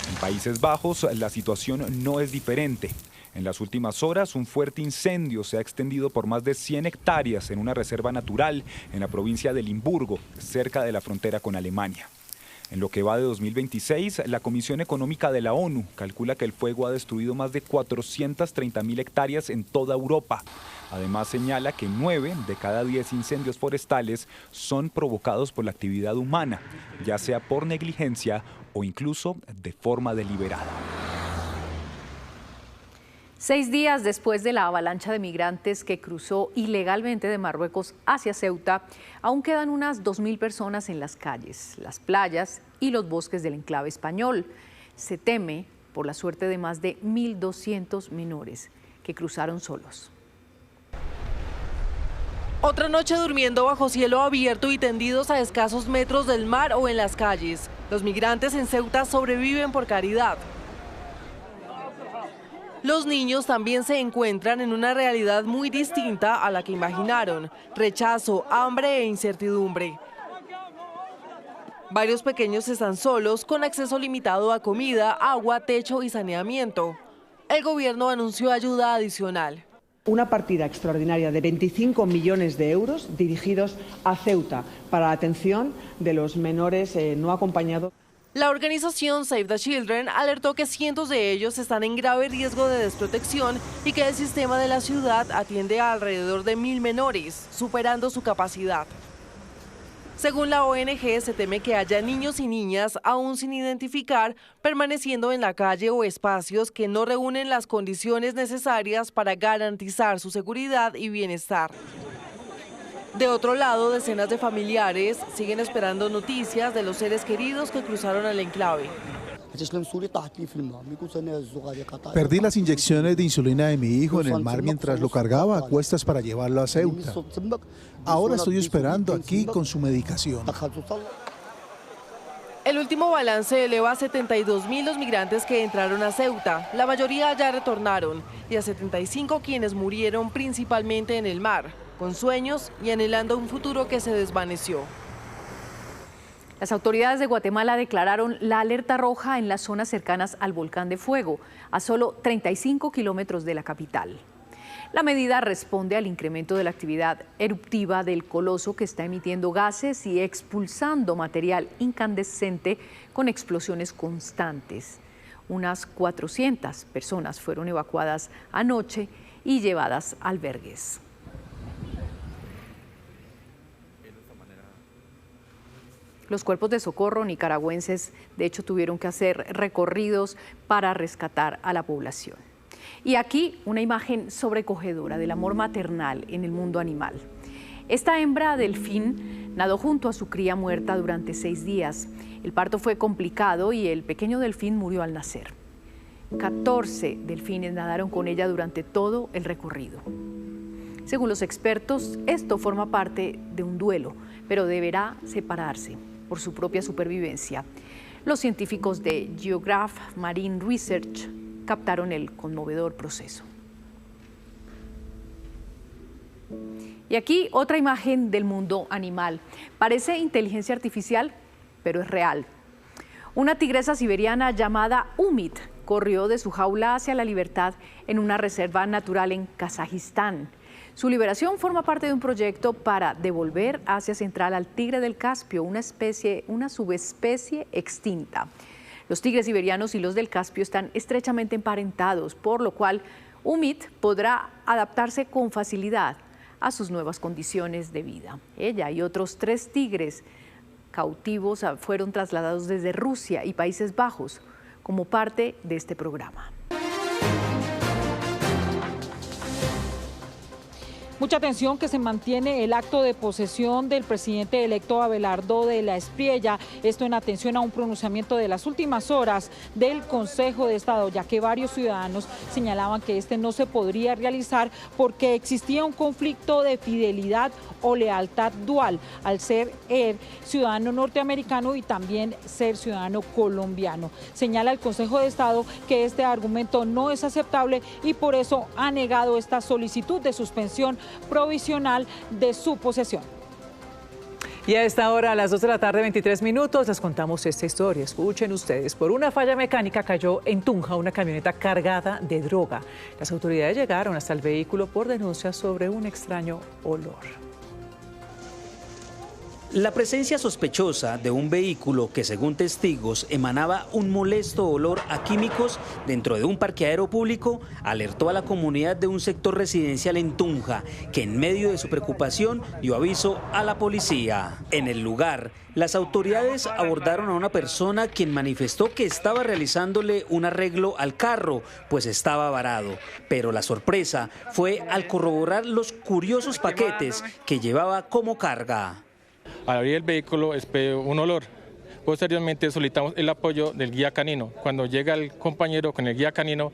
En Países Bajos, la situación no es diferente. En las últimas horas, un fuerte incendio se ha extendido por más de 100 hectáreas en una reserva natural en la provincia de Limburgo, cerca de la frontera con Alemania. En lo que va de 2026, la Comisión Económica de la ONU calcula que el fuego ha destruido más de 430.000 hectáreas en toda Europa. Además, señala que 9 de cada 10 incendios forestales son provocados por la actividad humana, ya sea por negligencia o incluso de forma deliberada. 6 días después de la avalancha de migrantes que cruzó ilegalmente de Marruecos hacia Ceuta, aún quedan unas 2.000 personas en las calles, las playas y los bosques del enclave español. Se teme por la suerte de más de 1.200 menores que cruzaron solos. Otra noche durmiendo bajo cielo abierto y tendidos a escasos metros del mar o en las calles. Los migrantes en Ceuta sobreviven por caridad. Los niños también se encuentran en una realidad muy distinta a la que imaginaron: rechazo, hambre e incertidumbre. Varios pequeños están solos, con acceso limitado a comida, agua, techo y saneamiento. El gobierno anunció ayuda adicional. Una partida extraordinaria de 25 millones de euros dirigidos a Ceuta para la atención de los menores no acompañados. La organización Save the Children alertó que cientos de ellos están en grave riesgo de desprotección y que el sistema de la ciudad atiende a alrededor de 1.000 menores, superando su capacidad. Según la ONG, se teme que haya niños y niñas aún sin identificar permaneciendo en la calle o espacios que no reúnen las condiciones necesarias para garantizar su seguridad y bienestar. De otro lado, decenas de familiares siguen esperando noticias de los seres queridos que cruzaron el enclave. Perdí las inyecciones de insulina de mi hijo en el mar mientras lo cargaba a cuestas para llevarlo a Ceuta. Ahora estoy esperando aquí con su medicación. El último balance eleva a 72.000 los migrantes que entraron a Ceuta. La mayoría ya retornaron y a 75 quienes murieron principalmente en el mar, con sueños y anhelando un futuro que se desvaneció. Las autoridades de Guatemala declararon la alerta roja en las zonas cercanas al volcán de Fuego, a solo 35 kilómetros de la capital. La medida responde al incremento de la actividad eruptiva del coloso, que está emitiendo gases y expulsando material incandescente con explosiones constantes. Unas 400 personas fueron evacuadas anoche y llevadas a albergues. Los cuerpos de socorro nicaragüenses, de hecho, tuvieron que hacer recorridos para rescatar a la población. Y aquí una imagen sobrecogedora del amor maternal en el mundo animal. Esta hembra delfín nadó junto a su cría muerta durante 6 días. El parto fue complicado y el pequeño delfín murió al nacer. 14 delfines nadaron con ella durante todo el recorrido. Según los expertos, esto forma parte de un duelo, pero deberá separarse por su propia supervivencia. Los científicos de Geograph Marine Research captaron el conmovedor proceso. Y aquí otra imagen del mundo animal. Parece inteligencia artificial, pero es real. Una tigresa siberiana llamada Umid corrió de su jaula hacia la libertad en una reserva natural en Kazajistán. Su liberación forma parte de un proyecto para devolver Asia Central al tigre del Caspio, una subespecie extinta. Los tigres siberianos y los del Caspio están estrechamente emparentados, por lo cual Umid podrá adaptarse con facilidad a sus nuevas condiciones de vida. Ella y otros 3 tigres cautivos fueron trasladados desde Rusia y Países Bajos como parte de este programa. Mucha atención que se mantiene el acto de posesión del presidente electo Abelardo de la Espriella, esto en atención a un pronunciamiento de las últimas horas del Consejo de Estado, ya que varios ciudadanos señalaban que este no se podría realizar porque existía un conflicto de fidelidad o lealtad dual al ser ciudadano norteamericano y también ser ciudadano colombiano. Señala el Consejo de Estado que este argumento no es aceptable y por eso ha negado esta solicitud de suspensión provisional de su posesión. Y a esta hora, a las 2 de la tarde, 23 minutos, les contamos esta historia. Escuchen ustedes. Por una falla mecánica cayó en Tunja una camioneta cargada de droga. Las autoridades llegaron hasta el vehículo por denuncias sobre un extraño olor. La presencia sospechosa de un vehículo que, según testigos, emanaba un molesto olor a químicos dentro de un parqueadero público, alertó a la comunidad de un sector residencial en Tunja, que en medio de su preocupación dio aviso a la policía. En el lugar, las autoridades abordaron a una persona quien manifestó que estaba realizándole un arreglo al carro, pues estaba varado. Pero la sorpresa fue al corroborar los curiosos paquetes que llevaba como carga. Al abrir el vehículo esperé un olor. Posteriormente solicitamos el apoyo del guía canino. Cuando llega el compañero con el guía canino,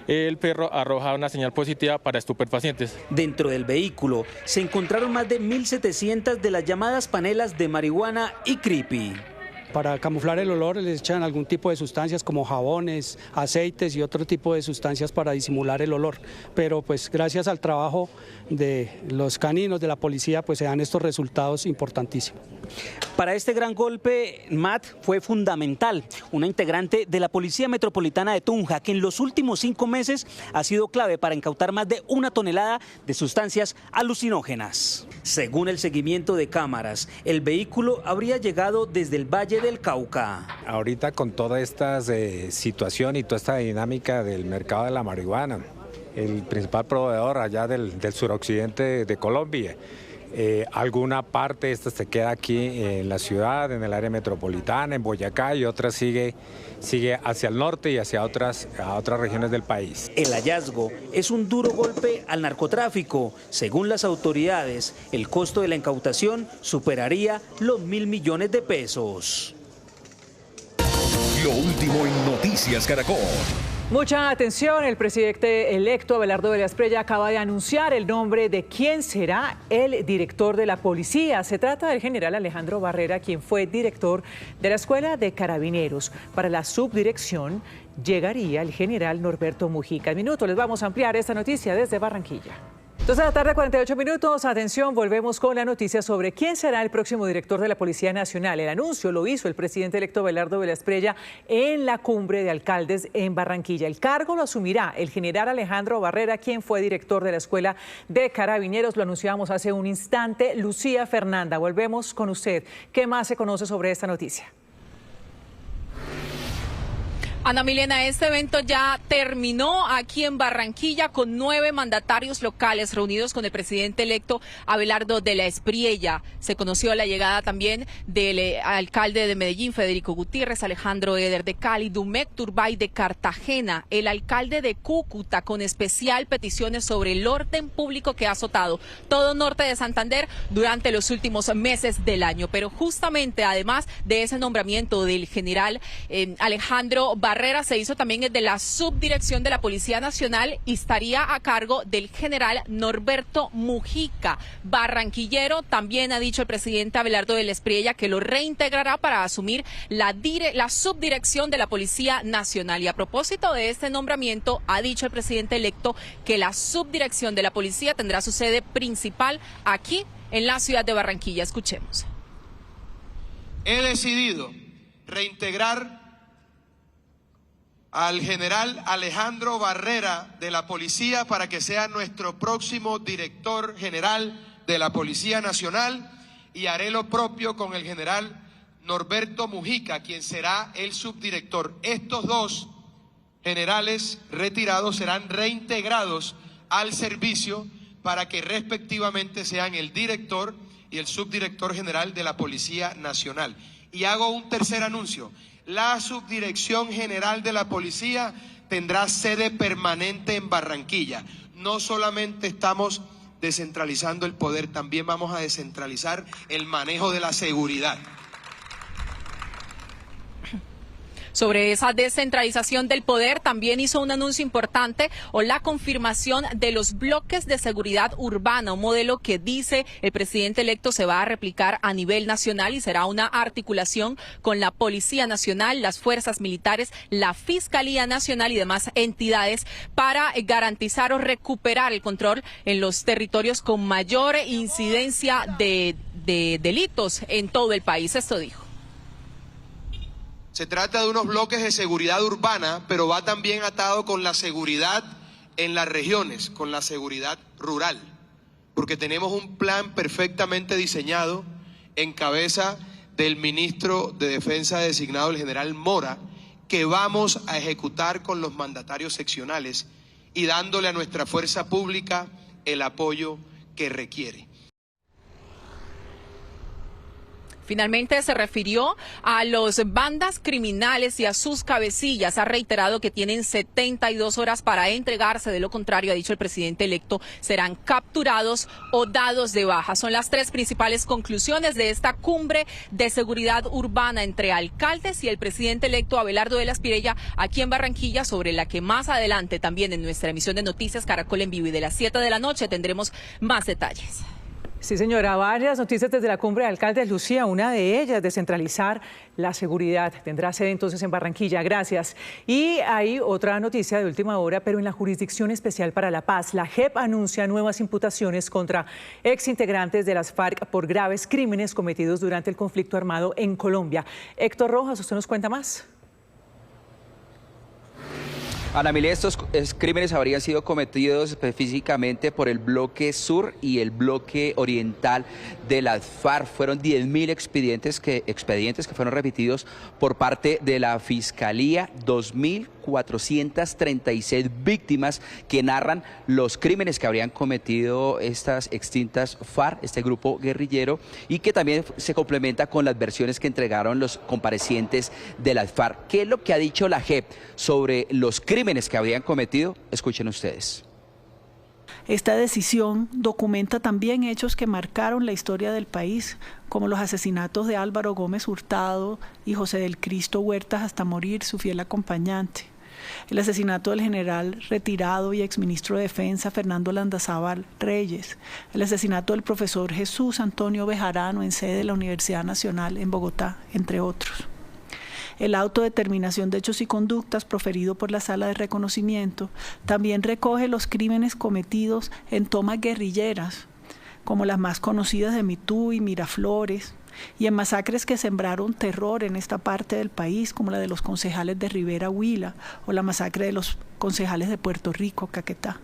el perro arroja una señal positiva para estupefacientes. Dentro del vehículo se encontraron más de 1.700 de las llamadas panelas de marihuana y creepy. Para camuflar el olor les echan algún tipo de sustancias como jabones, aceites y otro tipo de sustancias para disimular el olor. Pero pues gracias al trabajo de los caninos de la policía pues se dan estos resultados importantísimos. Para este gran golpe, Matt fue fundamental, una integrante de la Policía Metropolitana de Tunja, que en los últimos 5 meses ha sido clave para incautar más de 1 tonelada de sustancias alucinógenas. Según el seguimiento de cámaras, el vehículo habría llegado desde el Valle del Cauca. Ahorita con toda esta situación y toda esta dinámica del mercado de la marihuana, el principal proveedor allá del suroccidente de Colombia, alguna parte esta se queda aquí en la ciudad, en el área metropolitana, en Boyacá, y otra sigue hacia el norte y hacia otras regiones del país. El hallazgo es un duro golpe al narcotráfico. Según las autoridades, el costo de la incautación superaría los 1.000 millones de pesos. Lo último en Noticias Caracol. Mucha atención, el presidente electo Abelardo de la Espriella acaba de anunciar el nombre de quién será el director de la policía. Se trata del general Alejandro Barrera, quien fue director de la Escuela de Carabineros. Para la subdirección llegaría el general Norberto Mujica. En minutos les vamos a ampliar esta noticia desde Barranquilla. 2 de la tarde, 48 minutos. Atención, volvemos con la noticia sobre quién será el próximo director de la Policía Nacional. El anuncio lo hizo el presidente electo Abelardo de la Espriella en la cumbre de alcaldes en Barranquilla. El cargo lo asumirá el general Alejandro Barrera, quien fue director de la Escuela de Carabineros. Lo anunciamos hace un instante. Lucía Fernanda, volvemos con usted. ¿Qué más se conoce sobre esta noticia? Ana Milena, este evento ya terminó aquí en Barranquilla con 9 mandatarios locales reunidos con el presidente electo Abelardo de la Espriella. Se conoció la llegada también del alcalde de Medellín, Federico Gutiérrez, Alejandro Eder de Cali, Dumek Turbay de Cartagena, el alcalde de Cúcuta, con especial peticiones sobre el orden público que ha azotado todo norte de Santander durante los últimos meses del año. Pero justamente, además de ese nombramiento del general Alejandro Barrera, se hizo también desde la subdirección de la Policía Nacional y estaría a cargo del general Norberto Mujica, barranquillero. También ha dicho el presidente Abelardo de la Espriella que lo reintegrará para asumir la subdirección de la Policía Nacional. Y a propósito de este nombramiento, ha dicho el presidente electo que la subdirección de la policía tendrá su sede principal aquí en la ciudad de Barranquilla. Escuchemos. He decidido reintegrar al general Alejandro Barrera de la Policía para que sea nuestro próximo director general de la Policía Nacional, y haré lo propio con el general Norberto Mujica, quien será el subdirector. Estos 2 generales retirados serán reintegrados al servicio para que respectivamente sean el director y el subdirector general de la Policía Nacional. Y hago un tercer anuncio. La Subdirección General de la Policía tendrá sede permanente en Barranquilla. No solamente estamos descentralizando el poder, también vamos a descentralizar el manejo de la seguridad. Sobre esa descentralización del poder, también hizo un anuncio importante o la confirmación de los bloques de seguridad urbana, un modelo que dice el presidente electo se va a replicar a nivel nacional y será una articulación con la Policía Nacional, las fuerzas militares, la Fiscalía Nacional y demás entidades para garantizar o recuperar el control en los territorios con mayor incidencia de delitos en todo el país. Esto dijo. Se trata de unos bloques de seguridad urbana, pero va también atado con la seguridad en las regiones, con la seguridad rural, porque tenemos un plan perfectamente diseñado en cabeza del ministro de Defensa designado, el general Mora, que vamos a ejecutar con los mandatarios seccionales y dándole a nuestra fuerza pública el apoyo que requiere. Finalmente se refirió a las bandas criminales y a sus cabecillas. Ha reiterado que tienen 72 horas para entregarse. De lo contrario, ha dicho el presidente electo, serán capturados o dados de baja. Son las tres principales conclusiones de esta cumbre de seguridad urbana entre alcaldes y el presidente electo Abelardo de la Espriella aquí en Barranquilla, sobre la que más adelante también en nuestra emisión de Noticias Caracol en Vivo y de las 7 de la noche tendremos más detalles. Sí, señora, varias noticias desde la cumbre de alcaldes, Lucía, una de ellas, descentralizar la seguridad. Tendrá sede entonces en Barranquilla, gracias. Y hay otra noticia de última hora, pero en la Jurisdicción Especial para la Paz. La JEP anuncia nuevas imputaciones contra exintegrantes de las FARC por graves crímenes cometidos durante el conflicto armado en Colombia. Héctor Rojas, ¿usted nos cuenta más? Ana Emilia, estos crímenes habrían sido cometidos específicamente por el bloque sur y el bloque oriental de las FARC. Fueron 10.000 expedientes que fueron repetidos por parte de la Fiscalía, 2.436 víctimas que narran los crímenes que habrían cometido estas extintas FARC, este grupo guerrillero, y que también se complementa con las versiones que entregaron los comparecientes de las FARC. ¿Qué es lo que ha dicho la JEP sobre los crímenes que habrían cometido? Escuchen ustedes. Esta decisión documenta también hechos que marcaron la historia del país, como los asesinatos de Álvaro Gómez Hurtado y José del Cristo Huertas hasta morir, su fiel acompañante. El asesinato del general retirado y exministro de Defensa Fernando Landazábal Reyes. El asesinato del profesor Jesús Antonio Bejarano en sede de la Universidad Nacional en Bogotá, entre otros. El auto de determinación de hechos y conductas proferido por la Sala de Reconocimiento también recoge los crímenes cometidos en tomas guerrilleras, como las más conocidas de Mitú y Miraflores, y en masacres que sembraron terror en esta parte del país, como la de los concejales de Rivera Huila o la masacre de los concejales de Puerto Rico, Caquetá.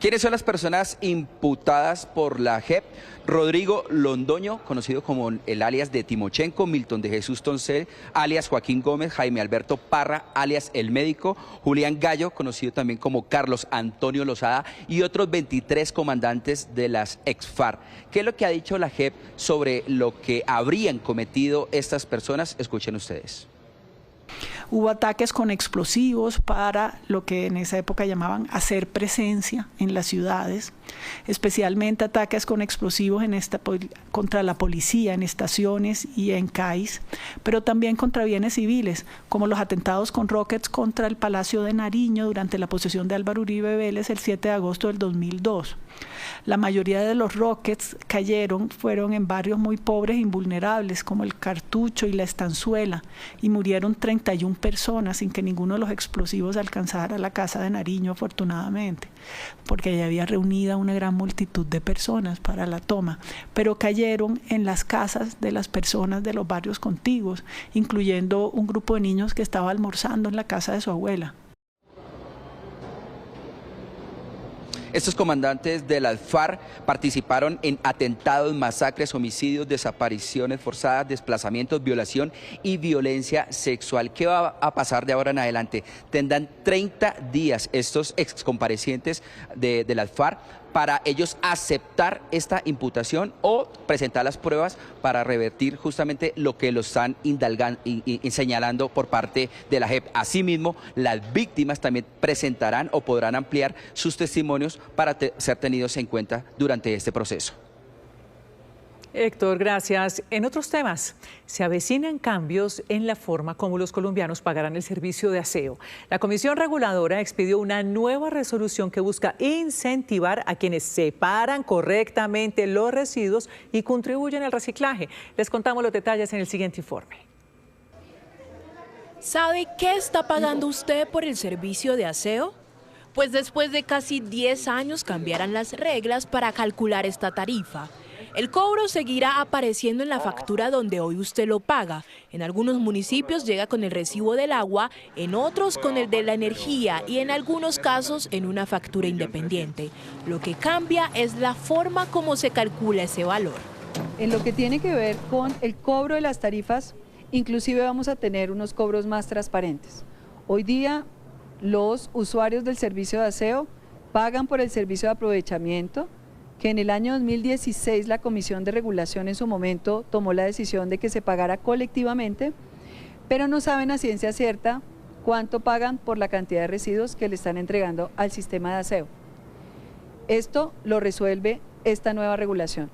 ¿Quiénes son las personas imputadas por la JEP? Rodrigo Londoño, conocido como el alias de Timochenko, Milton de Jesús Toncel, alias Joaquín Gómez, Jaime Alberto Parra, alias El Médico, Julián Gallo, conocido también como Carlos Antonio Lozada, y otros 23 comandantes de las ex-FARC. ¿Qué es lo que ha dicho la JEP sobre lo que habrían cometido estas personas? Escuchen ustedes. Hubo ataques con explosivos para lo que en esa época llamaban hacer presencia en las ciudades, especialmente ataques con explosivos contra la policía en estaciones y en CAIs, pero también contra bienes civiles, como los atentados con rockets contra el Palacio de Nariño durante la posesión de Álvaro Uribe Vélez el 7 de agosto del 2002. La mayoría de los rockets fueron en barrios muy pobres e invulnerables, como el Cartucho y la Estanzuela, y murieron 31 personas sin que ninguno de los explosivos alcanzara la casa de Nariño, afortunadamente, porque allí había reunida una gran multitud de personas para la toma, pero cayeron en las casas de las personas de los barrios contiguos, incluyendo un grupo de niños que estaba almorzando en la casa de su abuela. Estos comandantes de las FARC participaron en atentados, masacres, homicidios, desapariciones forzadas, desplazamientos, violación y violencia sexual. ¿Qué va a pasar de ahora en adelante? Tendrán 30 días estos excomparecientes de las FARC para ellos aceptar esta imputación o presentar las pruebas para revertir justamente lo que los están señalando por parte de la JEP. Asimismo, las víctimas también presentarán o podrán ampliar sus testimonios para ser tenidos en cuenta durante este proceso. Héctor, gracias. En otros temas, se avecinan cambios en la forma como los colombianos pagarán el servicio de aseo. La Comisión Reguladora expidió una nueva resolución que busca incentivar a quienes separan correctamente los residuos y contribuyen al reciclaje. Les contamos los detalles en el siguiente informe. ¿Sabe qué está pagando usted por el servicio de aseo? Pues después de casi 10 años cambiarán las reglas para calcular esta tarifa. El cobro seguirá apareciendo en la factura donde hoy usted lo paga. En algunos municipios llega con el recibo del agua, en otros con el de la energía y en algunos casos en una factura independiente. Lo que cambia es la forma como se calcula ese valor. En lo que tiene que ver con el cobro de las tarifas, inclusive vamos a tener unos cobros más transparentes. Hoy día los usuarios del servicio de aseo pagan por el servicio de aprovechamiento, que en el año 2016 la Comisión de Regulación en su momento tomó la decisión de que se pagara colectivamente, pero no saben a ciencia cierta cuánto pagan por la cantidad de residuos que le están entregando al sistema de aseo. Esto lo resuelve esta nueva regulación.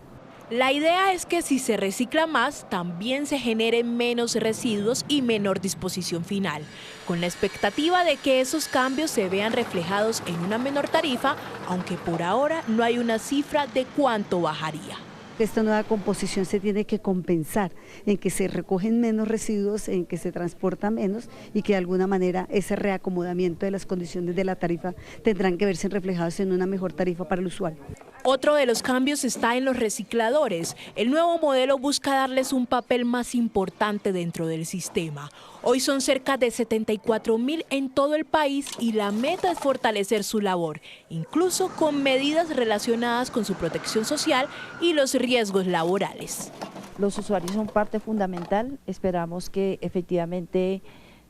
La idea es que si se recicla más, también se generen menos residuos y menor disposición final, con la expectativa de que esos cambios se vean reflejados en una menor tarifa, aunque por ahora no hay una cifra de cuánto bajaría. Esta nueva composición se tiene que compensar en que se recogen menos residuos, en que se transporta menos y que de alguna manera ese reacomodamiento de las condiciones de la tarifa tendrán que verse reflejados en una mejor tarifa para el usuario. Otro de los cambios está en los recicladores. El nuevo modelo busca darles un papel más importante dentro del sistema. Hoy son cerca de 74.000 en todo el país y la meta es fortalecer su labor, incluso con medidas relacionadas con su protección social y los riesgos laborales. Los usuarios son parte fundamental. Esperamos que efectivamente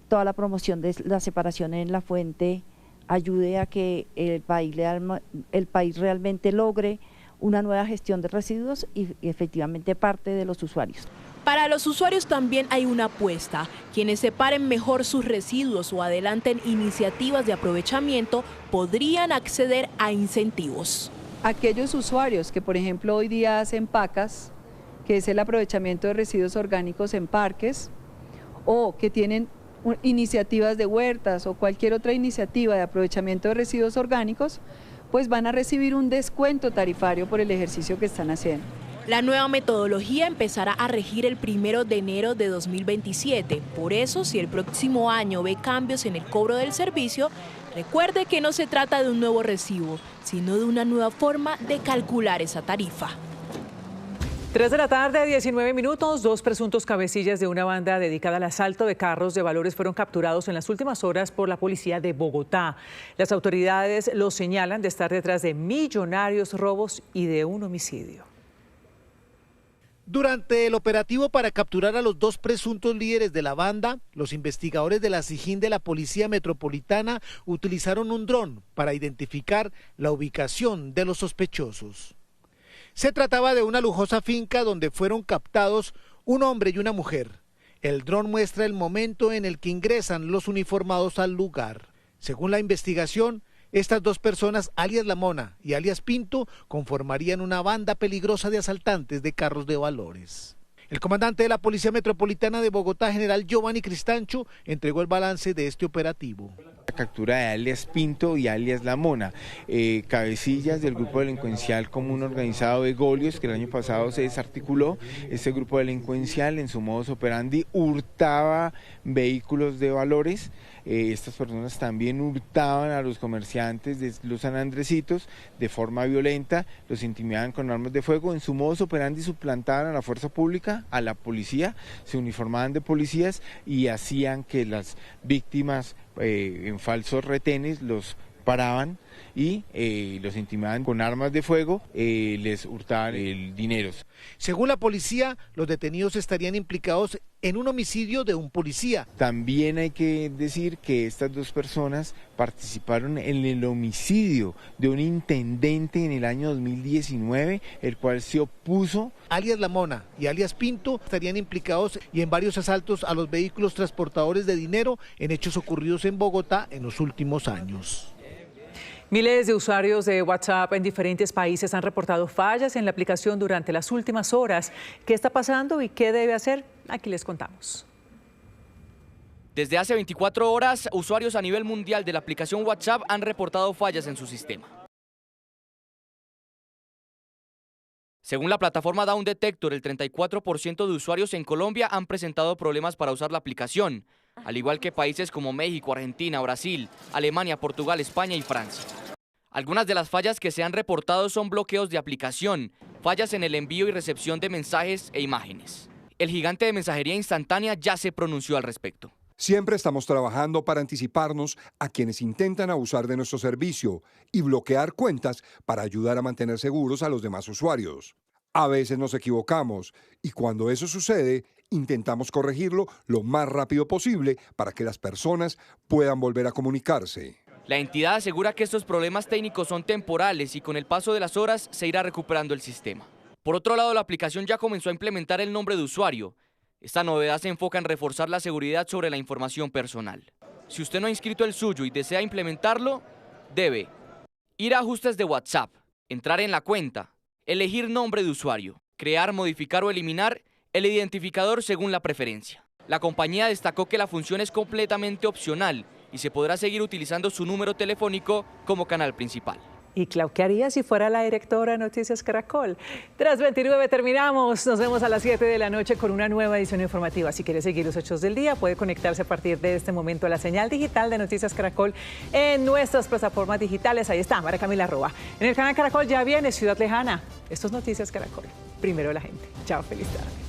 toda la promoción de la separación en la fuente ayude a que el país realmente logre una nueva gestión de residuos y efectivamente parte de los usuarios. Para los usuarios también hay una apuesta. Quienes separen mejor sus residuos o adelanten iniciativas de aprovechamiento podrían acceder a incentivos. Aquellos usuarios que, por ejemplo, hoy día hacen pacas, que es el aprovechamiento de residuos orgánicos en parques, o que tienen iniciativas de huertas o cualquier otra iniciativa de aprovechamiento de residuos orgánicos, pues van a recibir un descuento tarifario por el ejercicio que están haciendo. La nueva metodología empezará a regir el 1 de enero de 2027. Por eso, si el próximo año ve cambios en el cobro del servicio, recuerde que no se trata de un nuevo recibo, sino de una nueva forma de calcular esa tarifa. 3 de la tarde, 19 minutos. 2 presuntos cabecillas de una banda dedicada al asalto de carros de valores fueron capturados en las últimas horas por la policía de Bogotá. Las autoridades los señalan de estar detrás de millonarios robos y de un homicidio. Durante el operativo para capturar a los 2 presuntos líderes de la banda, los investigadores de la SIJIN de la Policía Metropolitana utilizaron un dron para identificar la ubicación de los sospechosos. Se trataba de una lujosa finca donde fueron captados un hombre y una mujer. El dron muestra el momento en el que ingresan los uniformados al lugar. Según la investigación, estas 2 personas, alias La Mona y alias Pinto, conformarían una banda peligrosa de asaltantes de carros de valores. El comandante de la Policía Metropolitana de Bogotá, general Giovanni Cristancho, entregó el balance de este operativo. La captura de alias Pinto y alias La Mona, cabecillas del grupo delincuencial común organizado de Golios, que el año pasado se desarticuló. Este grupo delincuencial en su modus operandi hurtaba vehículos de valores. Estas personas también hurtaban a los comerciantes de los San Andresitos de forma violenta, los intimidaban con armas de fuego. En su modus operandi suplantaban a la fuerza pública, a la policía, se uniformaban de policías y hacían que las víctimas en falsos retenes los paraban y los intimidaban con armas de fuego, les hurtaban el dinero. Según la policía, los detenidos estarían implicados en un homicidio de un policía. También hay que decir que estas dos personas participaron en el homicidio de un intendente en el año 2019, el cual se opuso. Alias La Mona y alias Pinto estarían implicados y en varios asaltos a los vehículos transportadores de dinero en hechos ocurridos en Bogotá en los últimos años. Miles de usuarios de WhatsApp en diferentes países han reportado fallas en la aplicación durante las últimas horas. ¿Qué está pasando y qué debe hacer? Aquí les contamos. Desde hace 24 horas, usuarios a nivel mundial de la aplicación WhatsApp han reportado fallas en su sistema. Según la plataforma Down Detector, el 34% de usuarios en Colombia han presentado problemas para usar la aplicación, al igual que países como México, Argentina, Brasil, Alemania, Portugal, España y Francia. Algunas de las fallas que se han reportado son bloqueos de aplicación, fallas en el envío y recepción de mensajes e imágenes. El gigante de mensajería instantánea ya se pronunció al respecto. Siempre estamos trabajando para anticiparnos a quienes intentan abusar de nuestro servicio y bloquear cuentas para ayudar a mantener seguros a los demás usuarios. A veces nos equivocamos y cuando eso sucede, intentamos corregirlo lo más rápido posible para que las personas puedan volver a comunicarse. La entidad asegura que estos problemas técnicos son temporales y con el paso de las horas se irá recuperando el sistema. Por otro lado, la aplicación ya comenzó a implementar el nombre de usuario. Esta novedad se enfoca en reforzar la seguridad sobre la información personal. Si usted no ha inscrito el suyo y desea implementarlo, debe ir a ajustes de WhatsApp, entrar en la cuenta, elegir nombre de usuario, crear, modificar o eliminar el identificador según la preferencia. La compañía destacó que la función es completamente opcional y se podrá seguir utilizando su número telefónico como canal principal. Y Clau, ¿qué haría si fuera la directora de Noticias Caracol? Tras 29 terminamos. Nos vemos a las 7 de la noche con una nueva edición informativa. Si quiere seguir los hechos del día, puede conectarse a partir de este momento a la señal digital de Noticias Caracol en nuestras plataformas digitales. Ahí está, María Camila Roa. En el canal Caracol ya viene Ciudad Lejana. Esto es Noticias Caracol. Primero la gente. Chao, feliz tarde.